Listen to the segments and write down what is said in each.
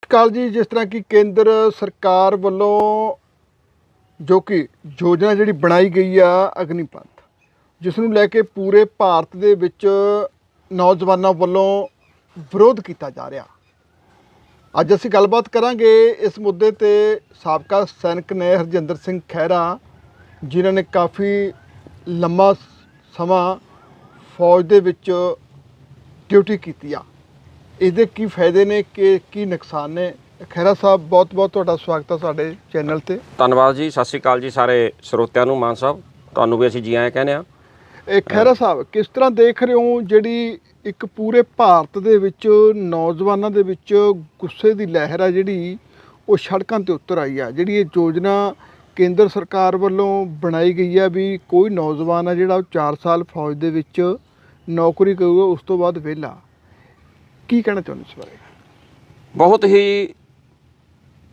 ਅਕਾਲ ਜੀ। जिस तरह की केंद्र सरकार ਵੱਲੋਂ जो कि योजना ਜਿਹੜੀ ਬਣਾਈ ਗਈ ਆ ਅਗਨੀਪਥ, ਜਿਸ ਨੂੰ ਲੈ ਕੇ ਪੂਰੇ ਭਾਰਤ ਦੇ ਵਿੱਚ ਨੌਜਵਾਨਾਂ ਵੱਲੋਂ ਵਿਰੋਧ ਕੀਤਾ ਜਾ ਰਿਹਾ। ਅੱਜ ਅਸੀਂ ਗੱਲਬਾਤ ਕਰਾਂਗੇ ਇਸ ਮੁੱਦੇ ਤੇ ਸਾਬਕਾ ਸੈਨਿਕ ਨੇ ਹਰਜਿੰਦਰ ਸਿੰਘ ਖਹਿਰਾ, ਜਿਨ੍ਹਾਂ ਨੇ ਕਾफ़ी ਲੰਮਾ ਸਮਾਂ ਫੌਜ ਦੇ ਵਿੱਚ ਡਿਊਟੀ ਕੀਤੀ ਆ। ਇਹਦੇ ਕੀ ਫਾਇਦੇ ਨੇ ਕਿ ਕੀ ਨੁਕਸਾਨ ਨੇ? ਖਹਿਰਾ ਸਾਹਿਬ, ਬਹੁਤ ਬਹੁਤ ਤੁਹਾਡਾ ਸਵਾਗਤ ਹੈ ਸਾਡੇ ਚੈਨਲ ਤੇ। ਧੰਨਵਾਦ ਜੀ। ਸਤਿ ਸ਼੍ਰੀ ਅਕਾਲ ਜੀ ਸਾਰੇ ਸਰੋਤਿਆਂ ਨੂੰ। ਮਾਨ ਸਾਹਿਬ, ਤੁਹਾਨੂੰ ਵੀ ਅਸੀਂ ਜੀ ਆਇਆਂ ਕਹਿੰਦੇ ਆ। ਇਹ ਖਹਿਰਾ ਸਾਹਿਬ, ਕਿਸ ਤਰ੍ਹਾਂ ਦੇਖ ਰਹੇ ਹੋ ਜਿਹੜੀ ਇੱਕ ਪੂਰੇ ਭਾਰਤ ਦੇ ਵਿੱਚ ਨੌਜਵਾਨਾਂ ਦੇ ਵਿੱਚ ਗੁੱਸੇ ਦੀ ਲਹਿਰ ਆ, ਜਿਹੜੀ ਉਹ ਸੜਕਾਂ ਤੇ ਉਤਰ ਆਈ ਆ। ਜਿਹੜੀ ਇਹ ਯੋਜਨਾ ਕੇਂਦਰ ਸਰਕਾਰ ਵੱਲੋਂ ਬਣਾਈ ਗਈ ਆ ਵੀ ਕੋਈ ਨੌਜਵਾਨ ਆ ਜਿਹੜਾ 4 ਸਾਲ ਫੌਜ ਦੇ ਵਿੱਚ ਨੌਕਰੀ ਕਰੂਗਾ, ਉਸ ਤੋਂ ਬਾਅਦ ਵਿਹਲਾ। ਕੀ ਕਹਿਣਾ ਚਾਹੁੰਦੇ ਇਸ ਬਾਰੇ? ਬਹੁਤ ਹੀ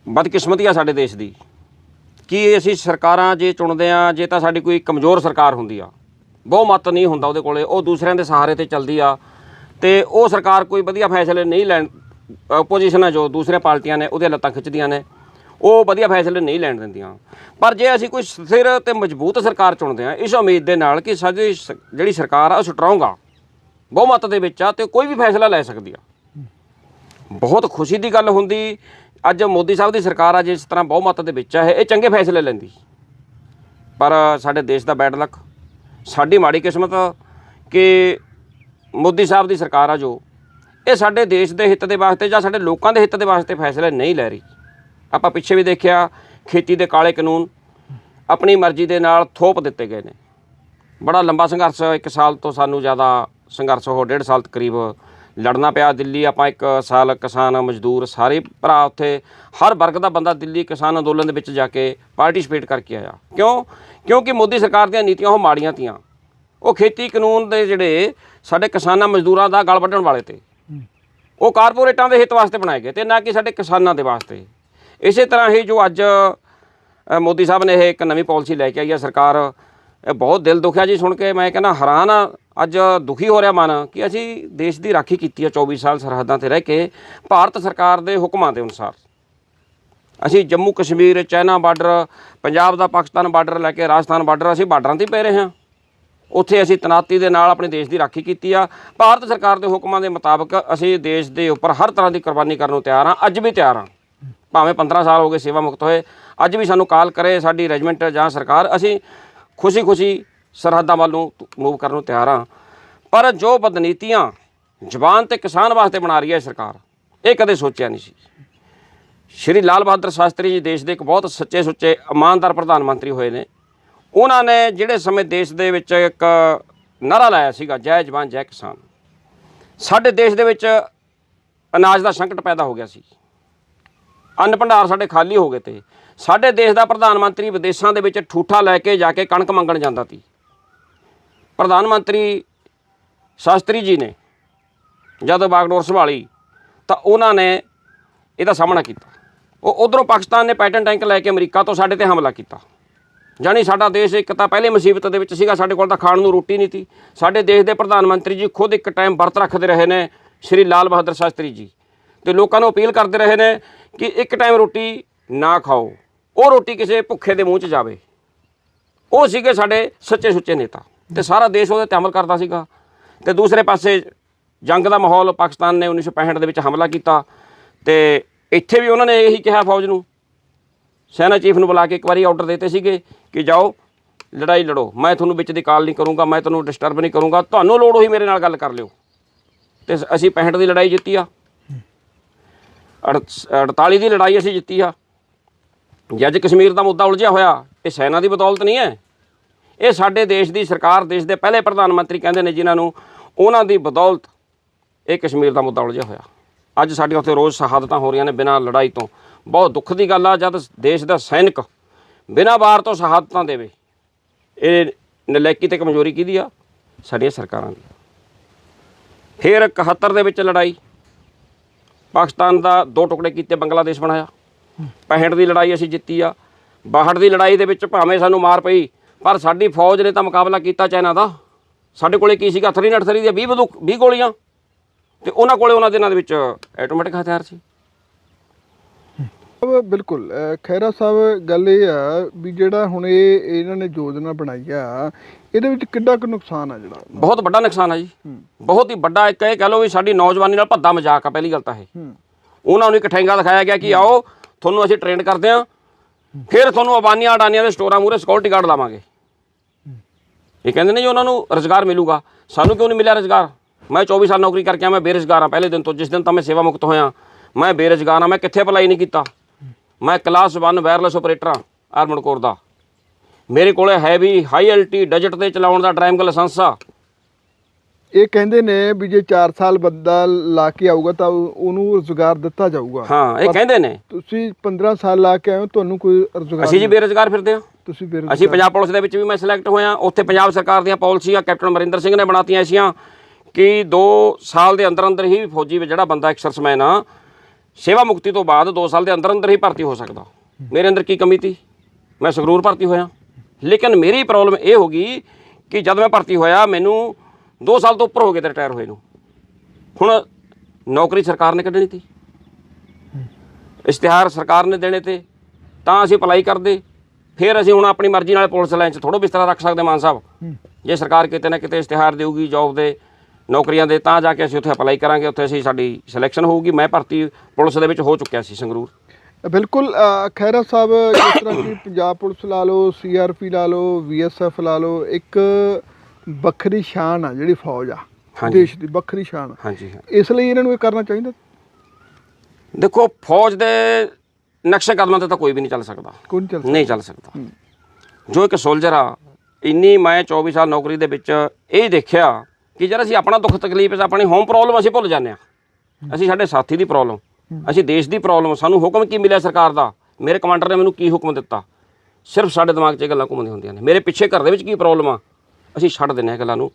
ਬਦਕਿਸਮਤੀ ਆ ਸਾਡੇ ਦੇਸ਼ ਦੀ ਕਿ ਅਸੀਂ ਸਰਕਾਰਾਂ ਜੇ ਚੁਣਦੇ ਆ, ਜੇ ਤਾਂ ਸਾਡੀ ਕੋਈ ਕਮਜ਼ੋਰ ਸਰਕਾਰ ਹੁੰਦੀ ਆ, ਬਹੁਮਤ ਨਹੀਂ ਹੁੰਦਾ ਉਹਦੇ ਕੋਲੇ, ਉਹ ਦੂਸਰਿਆਂ ਦੇ ਸਹਾਰੇ ਤੇ ਚੱਲਦੀ ਆ, ਤੇ ਉਹ ਸਰਕਾਰ ਕੋਈ ਵਧੀਆ ਫੈਸਲੇ ਨਹੀਂ ਲੈਣ, ਓਪੋਜੀਸ਼ਨ ਆ ਜੋ ਦੂਸਰੀਆਂ ਪਾਰਟੀਆਂ ਨੇ ਉਹਦੀਆਂ ਲੱਤਾਂ ਖਿੱਚਦੀਆਂ ਨੇ, ਉਹ ਵਧੀਆ ਫੈਸਲੇ ਨਹੀਂ ਲੈਣ ਦਿੰਦੀਆਂ। ਪਰ ਜੇ ਅਸੀਂ ਕੋਈ ਸਥਿਰ ਤੇ ਮਜ਼ਬੂਤ ਸਰਕਾਰ ਚੁਣਦੇ ਆ ਇਸ ਉਮੀਦ ਦੇ ਨਾਲ ਕਿ ਸਾਡੀ ਜਿਹੜੀ ਸਰਕਾਰ ਆ ਉਹ ਸਟਰੋਂਗ ਆ, ਬਹੁਮਤ ਦੇ ਵਿੱਚ ਆ, ਤੇ ਕੋਈ ਵੀ ਫੈਸਲਾ ਲੈ ਸਕਦੀ ਆ। ਬਹੁਤ ਖੁਸ਼ੀ ਦੀ ਗੱਲ ਹੁੰਦੀ ਅੱਜ ਮੋਦੀ ਸਾਹਿਬ ਦੀ ਸਰਕਾਰ ਆ ਜਿਸ ਤਰ੍ਹਾਂ ਬਹੁਮਤ ਦੇ ਵਿੱਚ ਆ, ਇਹ ਚੰਗੇ ਫੈਸਲੇ ਲੈਂਦੀ। ਪਰ ਸਾਡੇ ਦੇਸ਼ ਦਾ ਬੈਡ ਲੱਕ, ਸਾਡੀ ਮਾੜੀ ਕਿਸਮਤ ਕਿ ਮੋਦੀ ਸਾਹਿਬ ਦੀ ਸਰਕਾਰ ਆ ਜੋ ਇਹ ਸਾਡੇ ਦੇਸ਼ ਦੇ ਹਿੱਤ ਦੇ ਵਾਸਤੇ ਜਾਂ ਸਾਡੇ ਲੋਕਾਂ ਦੇ ਹਿੱਤ ਦੇ ਵਾਸਤੇ ਫੈਸਲੇ ਨਹੀਂ ਲੈ ਰਹੀ। ਆਪਾਂ ਪਿੱਛੇ ਵੀ ਦੇਖਿਆ, ਖੇਤੀ ਦੇ ਕਾਲੇ ਕਾਨੂੰਨ ਆਪਣੀ ਮਰਜ਼ੀ ਦੇ ਨਾਲ ਥੋਪ ਦਿੱਤੇ ਗਏ ਨੇ। ਬੜਾ ਲੰਬਾ ਸੰਘਰਸ਼, 1 ਸਾਲ ਤੋਂ ਸਾਨੂੰ ਜ਼ਿਆਦਾ ਸੰਘਰਸ਼ ਉਹ 1.5 ਸਾਲ ਕਰੀਬ ਲੜਨਾ ਪਿਆ। ਦਿੱਲੀ ਆਪਾਂ 1 ਸਾਲ ਕਿਸਾਨ ਮਜ਼ਦੂਰ ਸਾਰੇ ਭਰਾ ਉੱਥੇ ਹਰ ਵਰਗ ਦਾ ਬੰਦਾ ਦਿੱਲੀ ਕਿਸਾਨ ਅੰਦੋਲਨ ਦੇ ਵਿੱਚ ਜਾ ਕੇ ਪਾਰਟੀਸਪੇਟ ਕਰਕੇ ਆਇਆ। ਕਿਉਂਕਿ ਮੋਦੀ ਸਰਕਾਰ ਦੀਆਂ ਨੀਤੀਆਂ ਉਹ ਮਾੜੀਆਂ ਤੀਆਂ। ਉਹ ਖੇਤੀ ਕਾਨੂੰਨ ਦੇ ਜਿਹੜੇ ਸਾਡੇ ਕਿਸਾਨਾਂ ਮਜ਼ਦੂਰਾਂ ਦਾ ਗਲ ਵੱਢਣ ਵਾਲੇ ਤੇ ਉਹ ਕਾਰਪੋਰੇਟਾਂ ਦੇ ਹਿੱਤ ਵਾਸਤੇ ਬਣਾਏ ਗਏ ਤੇ ਨਾ ਕਿ ਸਾਡੇ ਕਿਸਾਨਾਂ ਦੇ ਵਾਸਤੇ। ਇਸੇ ਤਰ੍ਹਾਂ ਹੀ ਜੋ ਅੱਜ ਮੋਦੀ ਸਾਹਿਬ ਨੇ ਇਹ ਇੱਕ ਨਵੀਂ ਪਾਲਿਸੀ ਲੈ ਕੇ ਆਈ ਹੈ ਸਰਕਾਰ, ਇਹ ਬਹੁਤ ਦਿਲ ਦੁਖਿਆ ਜੀ ਸੁਣ ਕੇ। ਮੈਂ ਕਹਿੰਦਾ ਹੈਰਾਨ ਆ, ਅੱਜ ਦੁਖੀ ਹੋ ਰਿਹਾ ਮਨ ਕਿ ਅਸੀਂ ਦੇਸ਼ ਦੀ ਰਾਖੀ ਕੀਤੀ ਹੈ 24 ਸਾਲ ਸਰਹੱਦਾਂ 'ਤੇ ਰਹਿ ਕੇ ਭਾਰਤ ਸਰਕਾਰ ਦੇ ਹੁਕਮਾਂ ਦੇ ਅਨੁਸਾਰ। ਅਸੀਂ ਜੰਮੂ ਕਸ਼ਮੀਰ, ਚਾਈਨਾ ਬਾਰਡਰ, ਪੰਜਾਬ ਦਾ ਪਾਕਿਸਤਾਨ ਬਾਰਡਰ ਲੈ ਕੇ ਰਾਜਸਥਾਨ ਬਾਰਡਰ, ਅਸੀਂ ਬਾਰਡਰਾਂ 'ਤੇ ਪੈ ਰਹੇ ਹਾਂ। ਉੱਥੇ ਅਸੀਂ ਤੈਨਾਤੀ ਦੇ ਨਾਲ ਆਪਣੇ ਦੇਸ਼ ਦੀ ਰਾਖੀ ਕੀਤੀ ਆ। ਭਾਰਤ ਸਰਕਾਰ ਦੇ ਹੁਕਮਾਂ ਦੇ ਮੁਤਾਬਕ ਅਸੀਂ ਦੇਸ਼ ਦੇ ਉੱਪਰ ਹਰ ਤਰ੍ਹਾਂ ਦੀ ਕੁਰਬਾਨੀ ਕਰਨ ਨੂੰ ਤਿਆਰ ਹਾਂ। ਅੱਜ ਵੀ ਤਿਆਰ ਹਾਂ, ਭਾਵੇਂ 15 ਸਾਲ ਹੋ ਗਏ ਸੇਵਾ ਮੁਕਤ ਹੋਏ, ਅੱਜ ਵੀ ਸਾਨੂੰ ਕਾਲ ਕਰੇ ਸਾਡੀ ਰੈਜੀਮੈਂਟ ਜਾਂ ਸਰਕਾਰ, ਅਸੀਂ ਖੁਸ਼ੀ ਸਰਹੱਦਾਂ ਵੱਲ ਨੂੰ ਮੂਵ ਕਰਨ ਨੂੰ ਤਿਆਰ ਹਾਂ। ਪਰ ਜੋ ਬਦਨੀਤੀਆਂ ਜਵਾਨ ਤੇ ਕਿਸਾਨ ਵਾਸਤੇ ਬਣਾ ਰਹੀ ਹੈ ਸਰਕਾਰ, ਇਹ ਕਦੇ ਸੋਚਿਆ ਨਹੀਂ ਸੀ। ਸ਼੍ਰੀ ਲਾਲ ਬਹਾਦਰ ਸ਼ਾਸਤਰੀ ਜੀ ਦੇਸ਼ ਦੇ ਇੱਕ ਬਹੁਤ ਸੱਚੇ ਸੁੱਚੇ ਇਮਾਨਦਾਰ ਪ੍ਰਧਾਨ ਮੰਤਰੀ ਹੋਏ ਨੇ। ਉਹਨਾਂ ਨੇ ਜਿਹੜੇ ਸਮੇਂ ਦੇਸ਼ ਦੇ ਵਿੱਚ ਇੱਕ ਨਾਅਰਾ ਲਾਇਆ ਸੀਗਾ, ਜੈ ਜਵਾਨ ਜੈ ਕਿਸਾਨ। ਸਾਡੇ ਦੇਸ਼ ਦੇ ਵਿੱਚ ਅਨਾਜ ਦਾ ਸੰਕਟ ਪੈਦਾ ਹੋ ਗਿਆ ਸੀ, ਅੰਨ ਭੰਡਾਰ ਸਾਡੇ ਖਾਲੀ ਹੋ ਗਏ ਤੇ ਸਾਡੇ ਦੇਸ਼ ਦਾ ਪ੍ਰਧਾਨ ਮੰਤਰੀ ਵਿਦੇਸ਼ਾਂ ਦੇ ਵਿੱਚ ਠੂਠਾ ਲੈ ਕੇ ਜਾ ਕੇ ਕਣਕ ਮੰਗਣ ਜਾਂਦਾ ਸੀ। ਪ੍ਰਧਾਨ ਮੰਤਰੀ ਸ਼ਾਸਤਰੀ ਜੀ ਨੇ ਜਦੋਂ ਬਾਗਡੋਰ ਸੰਭਾਲੀ ਤਾਂ ਉਹਨਾਂ ਨੇ ਇਹਦਾ ਸਾਹਮਣਾ ਕੀਤਾ। ਉਹ ਉੱਧਰੋਂ ਪਾਕਿਸਤਾਨ ਨੇ ਪੈਟਨ ਟੈਂਕ ਲੈ ਕੇ ਅਮਰੀਕਾ ਤੋਂ ਸਾਡੇ 'ਤੇ ਹਮਲਾ ਕੀਤਾ। ਜਾਣੀ ਸਾਡਾ ਦੇਸ਼ ਇੱਕ ਤਾਂ ਪਹਿਲੇ ਮੁਸੀਬਤ ਦੇ ਵਿੱਚ ਸੀਗਾ, ਸਾਡੇ ਕੋਲ ਤਾਂ ਖਾਣ ਨੂੰ ਰੋਟੀ ਨਹੀਂ ਸੀ। ਸਾਡੇ ਦੇਸ਼ ਦੇ ਪ੍ਰਧਾਨ ਮੰਤਰੀ ਜੀ ਖੁਦ ਇੱਕ ਟਾਈਮ ਵਰਤ ਰੱਖਦੇ ਰਹੇ ਨੇ, ਸ਼੍ਰੀ ਲਾਲ ਬਹਾਦਰ ਸ਼ਾਸਤਰੀ ਜੀ, ਅਤੇ ਲੋਕਾਂ ਨੂੰ ਅਪੀਲ ਕਰਦੇ ਰਹੇ ਨੇ ਕਿ ਇੱਕ ਟਾਈਮ ਰੋਟੀ ਨਾ ਖਾਓ, ਉਹ ਰੋਟੀ ਕਿਸੇ ਭੁੱਖੇ ਦੇ ਮੂੰਹ 'ਚ ਜਾਵੇ। ਉਹ ਸੀਗੇ ਸਾਡੇ ਸੱਚੇ ਸੁੱਚੇ ਨੇਤਾ, ਅਤੇ ਸਾਰਾ ਦੇਸ਼ ਉਹਦੇ 'ਤੇ ਅਮਲ ਕਰਦਾ ਸੀਗਾ। ਅਤੇ ਦੂਸਰੇ ਪਾਸੇ ਜੰਗ ਦਾ ਮਾਹੌਲ, ਪਾਕਿਸਤਾਨ ਨੇ 1965 ਦੇ ਵਿੱਚ ਹਮਲਾ ਕੀਤਾ, ਅਤੇ ਇੱਥੇ ਵੀ ਉਹਨਾਂ ਨੇ ਇਹੀ ਕਿਹਾ ਫੌਜ ਨੂੰ, ਸੈਨਾ ਚੀਫ ਨੂੰ ਬੁਲਾ ਕੇ ਇੱਕ ਵਾਰੀ ਆਰਡਰ ਦਿੱਤੇ ਸੀਗੇ ਕਿ ਜਾਓ ਲੜਾਈ ਲੜੋ, ਮੈਂ ਤੁਹਾਨੂੰ ਵਿੱਚ ਦੀ ਕਾਲ ਨਹੀਂ ਕਰੂੰਗਾ, ਮੈਂ ਤੁਹਾਨੂੰ ਡਿਸਟਰਬ ਨਹੀਂ ਕਰੂੰਗਾ, ਤੁਹਾਨੂੰ ਲੋੜ ਹੋਈ ਮੇਰੇ ਨਾਲ ਗੱਲ ਕਰ ਲਿਓ। ਅਤੇ ਅਸੀਂ 65 ਦੀ ਲੜਾਈ ਜਿੱਤੀ ਆ, 48 ਦੀ ਲੜਾਈ ਅਸੀਂ ਜਿੱਤੀ ਆ। ਜੇ ਅੱਜ ਕਸ਼ਮੀਰ ਦਾ ਮੁੱਦਾ ਉਲਝਿਆ ਹੋਇਆ, ਇਹ ਸੈਨਾ ਦੀ ਬਦੌਲਤ ਨਹੀਂ ਹੈ, ਇਹ ਸਾਡੇ ਦੇਸ਼ ਦੀ ਸਰਕਾਰ, ਦੇਸ਼ ਦੇ ਪਹਿਲੇ ਪ੍ਰਧਾਨ ਮੰਤਰੀ ਕਹਿੰਦੇ ਨੇ ਜਿਨ੍ਹਾਂ ਨੂੰ, ਉਹਨਾਂ ਦੀ ਬਦੌਲਤ ਇਹ ਕਸ਼ਮੀਰ ਦਾ ਮੁੱਦਾ ਉਲਝਿਆ ਹੋਇਆ। ਅੱਜ ਸਾਡੇ ਉੱਥੇ ਰੋਜ਼ ਸ਼ਹਾਦਤਾਂ ਹੋ ਰਹੀਆਂ ਨੇ ਬਿਨਾਂ ਲੜਾਈ ਤੋਂ। ਬਹੁਤ ਦੁੱਖ ਦੀ ਗੱਲ ਆ ਜਦ ਦੇਸ਼ ਦਾ ਸੈਨਿਕ ਬਿਨਾਂ ਵਾਰ ਤੋਂ ਸ਼ਹਾਦਤਾਂ ਦੇਵੇ। ਇਹ ਨਲਾਇਕੀ ਅਤੇ ਕਮਜ਼ੋਰੀ ਕਿਹਦੀ ਆ? ਸਾਡੀਆਂ ਸਰਕਾਰਾਂ ਦੀ। ਫਿਰ 71 ਦੇ ਵਿੱਚ ਲੜਾਈ, ਪਾਕਿਸਤਾਨ ਦਾ 2 ਟੁਕੜੇ ਕੀਤੇ, ਬੰਗਲਾਦੇਸ਼ ਬਣਾਇਆ। 65 ਦੀ ਲੜਾਈ ਅਸੀਂ ਜਿੱਤੀ ਆ। 62 ਦੀ ਲੜਾਈ ਦੇ ਵਿੱਚ ਭਾਵੇਂ ਸਾਨੂੰ ਮਾਰ ਪਈ, ਪਰ ਸਾਡੀ ਫੌਜ ਨੇ ਤਾਂ ਮੁਕਾਬਲਾ ਕੀਤਾ ਚਾਈਨਾ ਦਾ। ਸਾਡੇ ਕੋਲੇ ਕੀ ਸੀਗਾ? 303 ਦੀਆਂ 20 ਗੋਲੀਆਂ, ਅਤੇ ਉਹਨਾਂ ਕੋਲੇ ਉਹਨਾਂ ਦਿਨਾਂ ਦੇ ਵਿੱਚ ਐਟੋਮੈਟਿਕ ਹਥਿਆਰ ਸੀ। ਬਿਲਕੁਲ ਖਹਿਰਾ ਸਾਹਿਬ, ਗੱਲ ਇਹ ਆ ਵੀ ਜਿਹੜਾ ਹੁਣ ਇਹਨਾਂ ਨੇ ਯੋਜਨਾ ਬਣਾਈ ਆ, ਇਹਦੇ ਵਿੱਚ ਕਿੰਨਾ ਕੁ ਨੁਕਸਾਨ ਆ? ਜਿਹੜਾ ਬਹੁਤ ਵੱਡਾ ਨੁਕਸਾਨ ਆ ਜੀ, ਬਹੁਤ ਹੀ ਵੱਡਾ। ਇੱਕ ਇਹ ਕਹਿ ਲਓ ਵੀ ਸਾਡੀ ਨੌਜਵਾਨੀ ਨਾਲ ਭੱਦਾ ਮਜ਼ਾਕ ਆ। ਪਹਿਲੀ ਗੱਲ ਤਾਂ ਇਹ ਉਹਨਾਂ ਨੂੰ ਇੱਕ ਠੈਂਗਾ ਦਿਖਾਇਆ ਗਿਆ ਕਿ ਆਓ ਤੁਹਾਨੂੰ ਅਸੀਂ ਟ੍ਰੇਨਡ ਕਰਦੇ ਹਾਂ, ਫਿਰ ਤੁਹਾਨੂੰ ਅਬਾਨੀਆਂ ਅਡਾਨੀਆਂ ਦੇ ਸਟੋਰਾਂ ਮੂਹਰੇ ਸਿਕਿਉਰਿਟੀ ਗਾਰਡ ਲਾਵਾਂਗੇ। ਇਹ ਕਹਿੰਦੇ ਨੇ ਜੀ ਉਹਨਾਂ ਨੂੰ ਰੁਜ਼ਗਾਰ ਮਿਲੂਗਾ, ਸਾਨੂੰ ਕਿਉਂ ਨਹੀਂ ਮਿਲਿਆ ਰੁਜ਼ਗਾਰ? ਮੈਂ 24 ਸਾਲ ਨੌਕਰੀ ਕਰਕੇ ਮੈਂ ਬੇਰੁਜ਼ਗਾਰ ਹਾਂ ਪਹਿਲੇ ਦਿਨ ਤੋਂ। ਜਿਸ ਦਿਨ ਤਾਂ ਮੈਂ ਸੇਵਾ ਮੁਕਤ ਹੋਇਆ ਮੈਂ ਬੇਰੁਜ਼ਗਾਰ ਹਾਂ। ਮੈਂ ਕਿੱਥੇ ਅਪਲਾਈ ਨਹੀਂ ਕੀਤਾ। ਮੈਂ ਕਲਾਸ 1 ਵਾਇਰਲੈਸ ਆਪਰੇਟਰ ਹਾਂ ਆਰਮਡ ਕੋਰ ਦਾ। ਮੇਰੇ ਕੋਲ ਹੈ ਵੀ ਹਾਈ ਐਲਟੀ ਡਿਜਿਟ ਤੇ ਚਲਾਉਣ ਦਾ ਡਰਾਈਵਿੰਗ ਲਾਇਸੈਂਸ ਆ। ਇਹ ਕਹਿੰਦੇ ਨੇ ਵੀ ਜੇ 4 ਸਾਲ ਬੰਦਾ ਲਾ ਕੇ ਆਊਗਾ ਤਾਂ ਉਹਨੂੰ ਰੁਜ਼ਗਾਰ ਦਿੱਤਾ ਜਾਊਗਾ। ਹਾਂ, ਇਹ ਕਹਿੰਦੇ ਨੇ। ਤੁਸੀਂ 15 ਸਾਲ ਲਾ ਕੇ ਆਏ ਹੋ, ਤੁਹਾਨੂੰ ਕੋਈ ਰੁਜ਼ਗਾਰ? ਅਸੀਂ ਜੀ ਬੇਰੁਜ਼ਗਾਰ ਫਿਰਦੇ ਹਾਂ। ਤੁਸੀਂ ਬੇਰੁਜ਼ਗਾਰ? ਅਸੀਂ ਪੰਜਾਬ ਪੁਲਿਸ ਦੇ ਵਿੱਚ ਵੀ ਮੈਂ ਸਿਲੈਕਟ ਹੋਇਆ। ਉੱਥੇ ਪੰਜਾਬ ਸਰਕਾਰ ਦੀਆਂ ਪਾਲਿਸੀਆਂ ਕੈਪਟਨ ਅਮਰਿੰਦਰ ਸਿੰਘ ਨੇ ਬਣਾਤੀਆਂ ਐਸੀਆਂ ਕਿ 2 ਸਾਲ ਦੇ ਅੰਦਰ ਅੰਦਰ ਹੀ ਫੌਜੀ ਵਿੱਚ ਜਿਹੜਾ ਬੰਦਾ ਐਕਸਰਸਮੈਨ ਆ, ਸੇਵਾ ਮੁਕਤੀ ਤੋਂ ਬਾਅਦ 2 ਸਾਲ ਦੇ ਅੰਦਰ ਅੰਦਰ ਹੀ ਭਰਤੀ ਹੋ ਸਕਦਾ। ਮੇਰੇ ਅੰਦਰ ਕੀ ਕਮੀ ਤੀ? ਮੈਂ ਸੰਗਰੂਰ ਭਰਤੀ ਹੋਇਆ, ਲੇਕਿਨ ਮੇਰੀ ਪ੍ਰੋਬਲਮ ਇਹ ਹੋ ਗਈ ਕਿ ਜਦ ਮੈਂ ਭਰਤੀ ਹੋਇਆ ਮੈਨੂੰ 2 ਸਾਲ ਤੋਂ ਉੱਪਰ ਹੋ ਗਏ ਤੇ ਰਿਟਾਇਰ ਹੋਏ ਨੂੰ। ਹੁਣ ਨੌਕਰੀ ਸਰਕਾਰ ਨੇ ਕੱਢਣੀ ਤੀ, ਇਸ਼ਤਿਹਾਰ ਸਰਕਾਰ ਨੇ ਦੇਣੇ ਤੇ ਤਾਂ ਅਸੀਂ ਅਪਲਾਈ ਕਰਦੇ। ਫਿਰ ਅਸੀਂ ਹੁਣ ਆਪਣੀ ਮਰਜ਼ੀ ਨਾਲ ਪੁਲਿਸ ਲਾਈਨ 'ਚ ਥੋੜ੍ਹਾ ਬਿਸਤਰਾ ਰੱਖ ਸਕਦੇ ਮਾਨ ਸਾਹਿਬ। ਜੇ ਸਰਕਾਰ ਕਿਤੇ ਨਾ ਕਿਤੇ ਇਸ਼ਤਿਹਾਰ ਦੇਊਗੀ ਜੋਬ ਦੇ, ਨੌਕਰੀਆਂ ਦੇ, ਤਾਂ ਜਾ ਕੇ ਅਸੀਂ ਉੱਥੇ ਅਪਲਾਈ ਕਰਾਂਗੇ, ਉੱਥੇ ਅਸੀਂ ਸਾਡੀ ਸਿਲੈਕਸ਼ਨ ਹੋਊਗੀ। ਮੈਂ ਭਰਤੀ ਪੁਲਿਸ ਦੇ ਵਿੱਚ ਹੋ ਚੁੱਕਿਆ ਸੀ ਸੰਗਰੂਰ। ਬਿਲਕੁਲ ਖਹਿਰਾ ਸਾਹਿਬ, ਜਿਸ ਤਰ੍ਹਾਂ ਕਿ ਪੰਜਾਬ ਪੁਲਿਸ ਲਾ ਲਓ, CRP ਲਾ ਲਓ, VSF ਲਾ ਲਓ, ਇੱਕ ਵੱਖਰੀ ਸ਼ਾਨ ਆ ਜਿਹੜੀ ਫੌਜ ਆ, ਦੇਸ਼ ਦੀ ਵੱਖਰੀ ਸ਼ਾਨ। ਹਾਂਜੀ, ਇਸ ਲਈ ਇਹਨਾਂ ਨੂੰ ਇਹ ਕਰਨਾ ਚਾਹੀਦਾ। ਦੇਖੋ, ਫੌਜ ਦੇ ਨਕਸ਼ੇ ਕਦਮਾਂ ਤੇ ਤਾਂ ਕੋਈ ਵੀ ਨਹੀਂ ਚੱਲ ਸਕਦਾ, ਨਹੀਂ ਚੱਲ ਸਕਦਾ। ਜੋ ਇੱਕ ਸੋਲਜਰ ਆ, ਇੰਨੀ ਮੈਂ 24 ਸਾਲ ਨੌਕਰੀ ਦੇ ਵਿੱਚ ਇਹ ਦੇਖਿਆ ਕਿ ਜਦ ਅਸੀਂ ਆਪਣਾ ਦੁੱਖ ਤਕਲੀਫ, ਆਪਣੀ ਹੋਮ ਪ੍ਰੋਬਲਮ ਅਸੀਂ ਭੁੱਲ ਜਾਂਦੇ ਹਾਂ। ਅਸੀਂ ਸਾਡੇ ਸਾਥੀ ਦੀ ਪ੍ਰੋਬਲਮ, ਅਸੀਂ ਦੇਸ਼ ਦੀ ਪ੍ਰੋਬਲਮ, ਸਾਨੂੰ ਹੁਕਮ ਕੀ ਮਿਲਿਆ ਸਰਕਾਰ ਦਾ, ਮੇਰੇ ਕਮਾਂਡਰ ਨੇ ਮੈਨੂੰ ਕੀ ਹੁਕਮ ਦਿੱਤਾ, ਸਿਰਫ ਸਾਡੇ ਦਿਮਾਗ 'ਚ ਇਹ ਗੱਲਾਂ ਘੁੰਮਦੀਆਂ ਹੁੰਦੀਆਂ ਨੇ। ਮੇਰੇ ਪਿੱਛੇ ਘਰ ਦੇ ਵਿੱਚ ਕੀ ਪ੍ਰੋਬਲਮ ਆ, ਅਸੀਂ ਛੱਡ ਦਿੰਦੇ ਹਾਂ ਗੱਲਾਂ ਨੂੰ।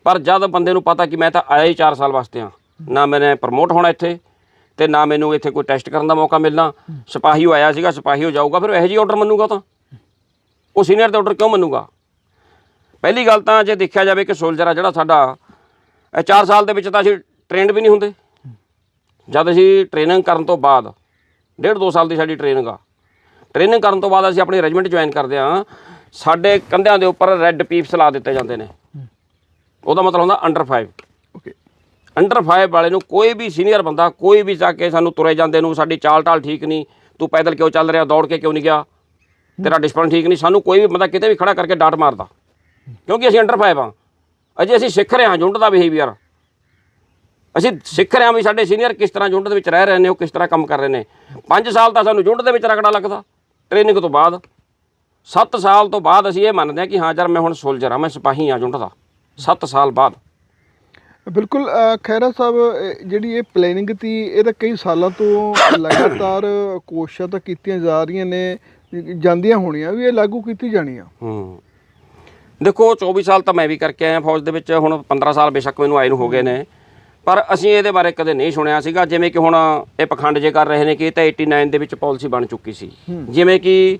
ਪਰ ਜਦ ਬੰਦੇ ਨੂੰ ਪਤਾ ਕਿ ਮੈਂ ਤਾਂ ਆਇਆ ਹੀ 4 ਸਾਲ ਵਾਸਤੇ ਹਾਂ, ਨਾ ਮੈਨੇ ਪ੍ਰਮੋਟ ਹੋਣਾ ਇੱਥੇ ਤੇ ਨਾ ਮੈਨੂੰ ਇੱਥੇ ਕੋਈ ਟੈਸਟ ਕਰਨ ਦਾ ਮੌਕਾ ਮਿਲਣਾ। ਸਿਪਾਹੀ ਹੋ ਆਇਆ ਸੀਗਾ, ਸਿਪਾਹੀ ਹੋ ਜਾਊਗਾ, ਫਿਰ ਇਹੋ ਜਿਹੀ ਆਰਡਰ ਮੰਨੂਗਾ ਤਾਂ ਉਹ ਸੀਨੀਅਰ ਦੇ ਆਰਡਰ ਕਿਉਂ ਮੰਨੂਗਾ? ਪਹਿਲੀ ਗੱਲ ਤਾਂ ਜੇ ਦੇਖਿਆ ਜਾਵੇ ਕਿ ਸੋਲਜਰ ਆ ਜਿਹੜਾ ਸਾਡਾ, ਇਹ 4 ਸਾਲ ਦੇ ਵਿੱਚ ਤਾਂ ਅਸੀਂ ਟ੍ਰੇਨਡ ਵੀ ਨਹੀਂ ਹੁੰਦੇ। ਜਦ ਅਸੀਂ ਟ੍ਰੇਨਿੰਗ ਕਰਨ ਤੋਂ ਬਾਅਦ 1.5-2 ਸਾਲ ਦੀ ਸਾਡੀ ਟ੍ਰੇਨਿੰਗ ਆ, ਟ੍ਰੇਨਿੰਗ ਕਰਨ ਤੋਂ ਬਾਅਦ ਅਸੀਂ ਆਪਣੀ ਰੈਜੀਮੈਂਟ ਜੁਆਇਨ ਕਰਦੇ ਹਾਂ। ਸਾਡੇ ਕੰਧਿਆਂ ਦੇ ਉੱਪਰ ਰੈੱਡ ਪੀਪਸ ਲਾ ਦਿੱਤੇ ਜਾਂਦੇ ਨੇ। ਉਹਦਾ ਮਤਲਬ ਹੁੰਦਾ ਅੰਡਰ 5। ਓਕੇ, ਅੰਡਰ 5 ਵਾਲੇ ਨੂੰ ਕੋਈ ਵੀ ਸੀਨੀਅਰ ਬੰਦਾ, ਕੋਈ ਵੀ ਜਾ ਕੇ ਸਾਨੂੰ ਤੁਰੇ ਜਾਂਦੇ ਨੂੰ, ਸਾਡੀ ਚਾਲ ਢਾਲ ਠੀਕ ਨਹੀਂ, ਤੂੰ ਪੈਦਲ ਕਿਉਂ ਚੱਲ ਰਿਹਾ, ਦੌੜ ਕੇ ਕਿਉਂ ਨਹੀਂ ਗਿਆ, ਤੇਰਾ ਡਿਸਪਲਿਨ ਠੀਕ ਨਹੀਂ, ਸਾਨੂੰ ਕੋਈ ਵੀ ਬੰਦਾ ਕਿਤੇ ਵੀ ਖੜਾ ਕਰਕੇ ਡਾਂਟ ਮਾਰਦਾ, ਕਿਉਂਕਿ ਅਸੀਂ ਅੰਡਰ 5 ਹਾਂ। ਅਜੇ ਅਸੀਂ ਸਿੱਖ ਰਹੇ ਹਾਂ ਯੂਨਿਟ ਦਾ ਬਿਹੇਵੀਅਰ। ਅਸੀਂ ਸਿੱਖ ਰਹੇ ਹਾਂ ਵੀ ਸਾਡੇ ਸੀਨੀਅਰ ਕਿਸ ਤਰ੍ਹਾਂ ਯੂਨਿਟ ਦੇ ਵਿੱਚ ਰਹਿ ਰਹੇ ਨੇ, ਉਹ ਕਿਸ ਤਰ੍ਹਾਂ ਕੰਮ ਕਰ ਰਹੇ ਨੇ। 5 ਸਾਲ ਤਾਂ ਸਾਨੂੰ ਯੂਨਿਟ ਦੇ ਵਿੱਚ ਰਗੜਾ ਲੱਗਦਾ ਟ੍ਰੇਨਿੰਗ ਤੋਂ ਬਾਅਦ। 7 ਸਾਲ ਤੋਂ ਬਾਅਦ ਅਸੀਂ ਇਹ ਮੰਨਦੇ ਹਾਂ ਕਿ ਹਾਂ ਯਾਰ ਮੈਂ ਹੁਣ ਸੋਲਜਰ ਹਾਂ, ਮੈਂ ਸਿਪਾਹੀ ਹਾਂ ਯੂਨਿਟ ਦਾ। 7 ਸਾਲ ਬਾਅਦ। ਬਿਲਕੁਲ ਖਹਿਰਾ ਸਾਹਿਬ, ਜਿਹੜੀ ਇਹ ਪਲੈਨਿੰਗ ਤੀ, ਇਹ ਤਾਂ ਕਈ ਸਾਲਾਂ ਤੋਂ ਲਗਾਤਾਰ ਕੋਸ਼ਿਸ਼ਾਂ ਤਾਂ ਕੀਤੀਆਂ ਜਾ ਰਹੀਆਂ ਨੇ, ਜਾਂਦੀਆਂ ਹੋਣੀਆਂ ਵੀ ਇਹ ਲਾਗੂ ਕੀਤੀ ਜਾਣੀ ਆ। ਦੇਖੋ, 24 ਸਾਲ ਤਾਂ ਮੈਂ ਵੀ ਕਰਕੇ ਆਇਆ ਫੌਜ ਦੇ ਵਿੱਚ, ਹੁਣ 15 ਸਾਲ ਬੇਸ਼ੱਕ ਮੈਨੂੰ ਆਏ ਨੂੰ ਹੋ ਗਏ ਨੇ, ਪਰ ਅਸੀਂ ਇਹਦੇ ਬਾਰੇ ਕਦੇ ਨਹੀਂ ਸੁਣਿਆ ਸੀਗਾ। ਜਿਵੇਂ ਕਿ ਹੁਣ ਇਹ ਪਖੰਡ ਜੇ ਕਰ ਰਹੇ ਨੇ ਕਿ ਇਹ ਤਾਂ 89 ਦੇ ਵਿੱਚ ਪਾਲਿਸੀ ਬਣ ਚੁੱਕੀ ਸੀ, ਜਿਵੇਂ ਕਿ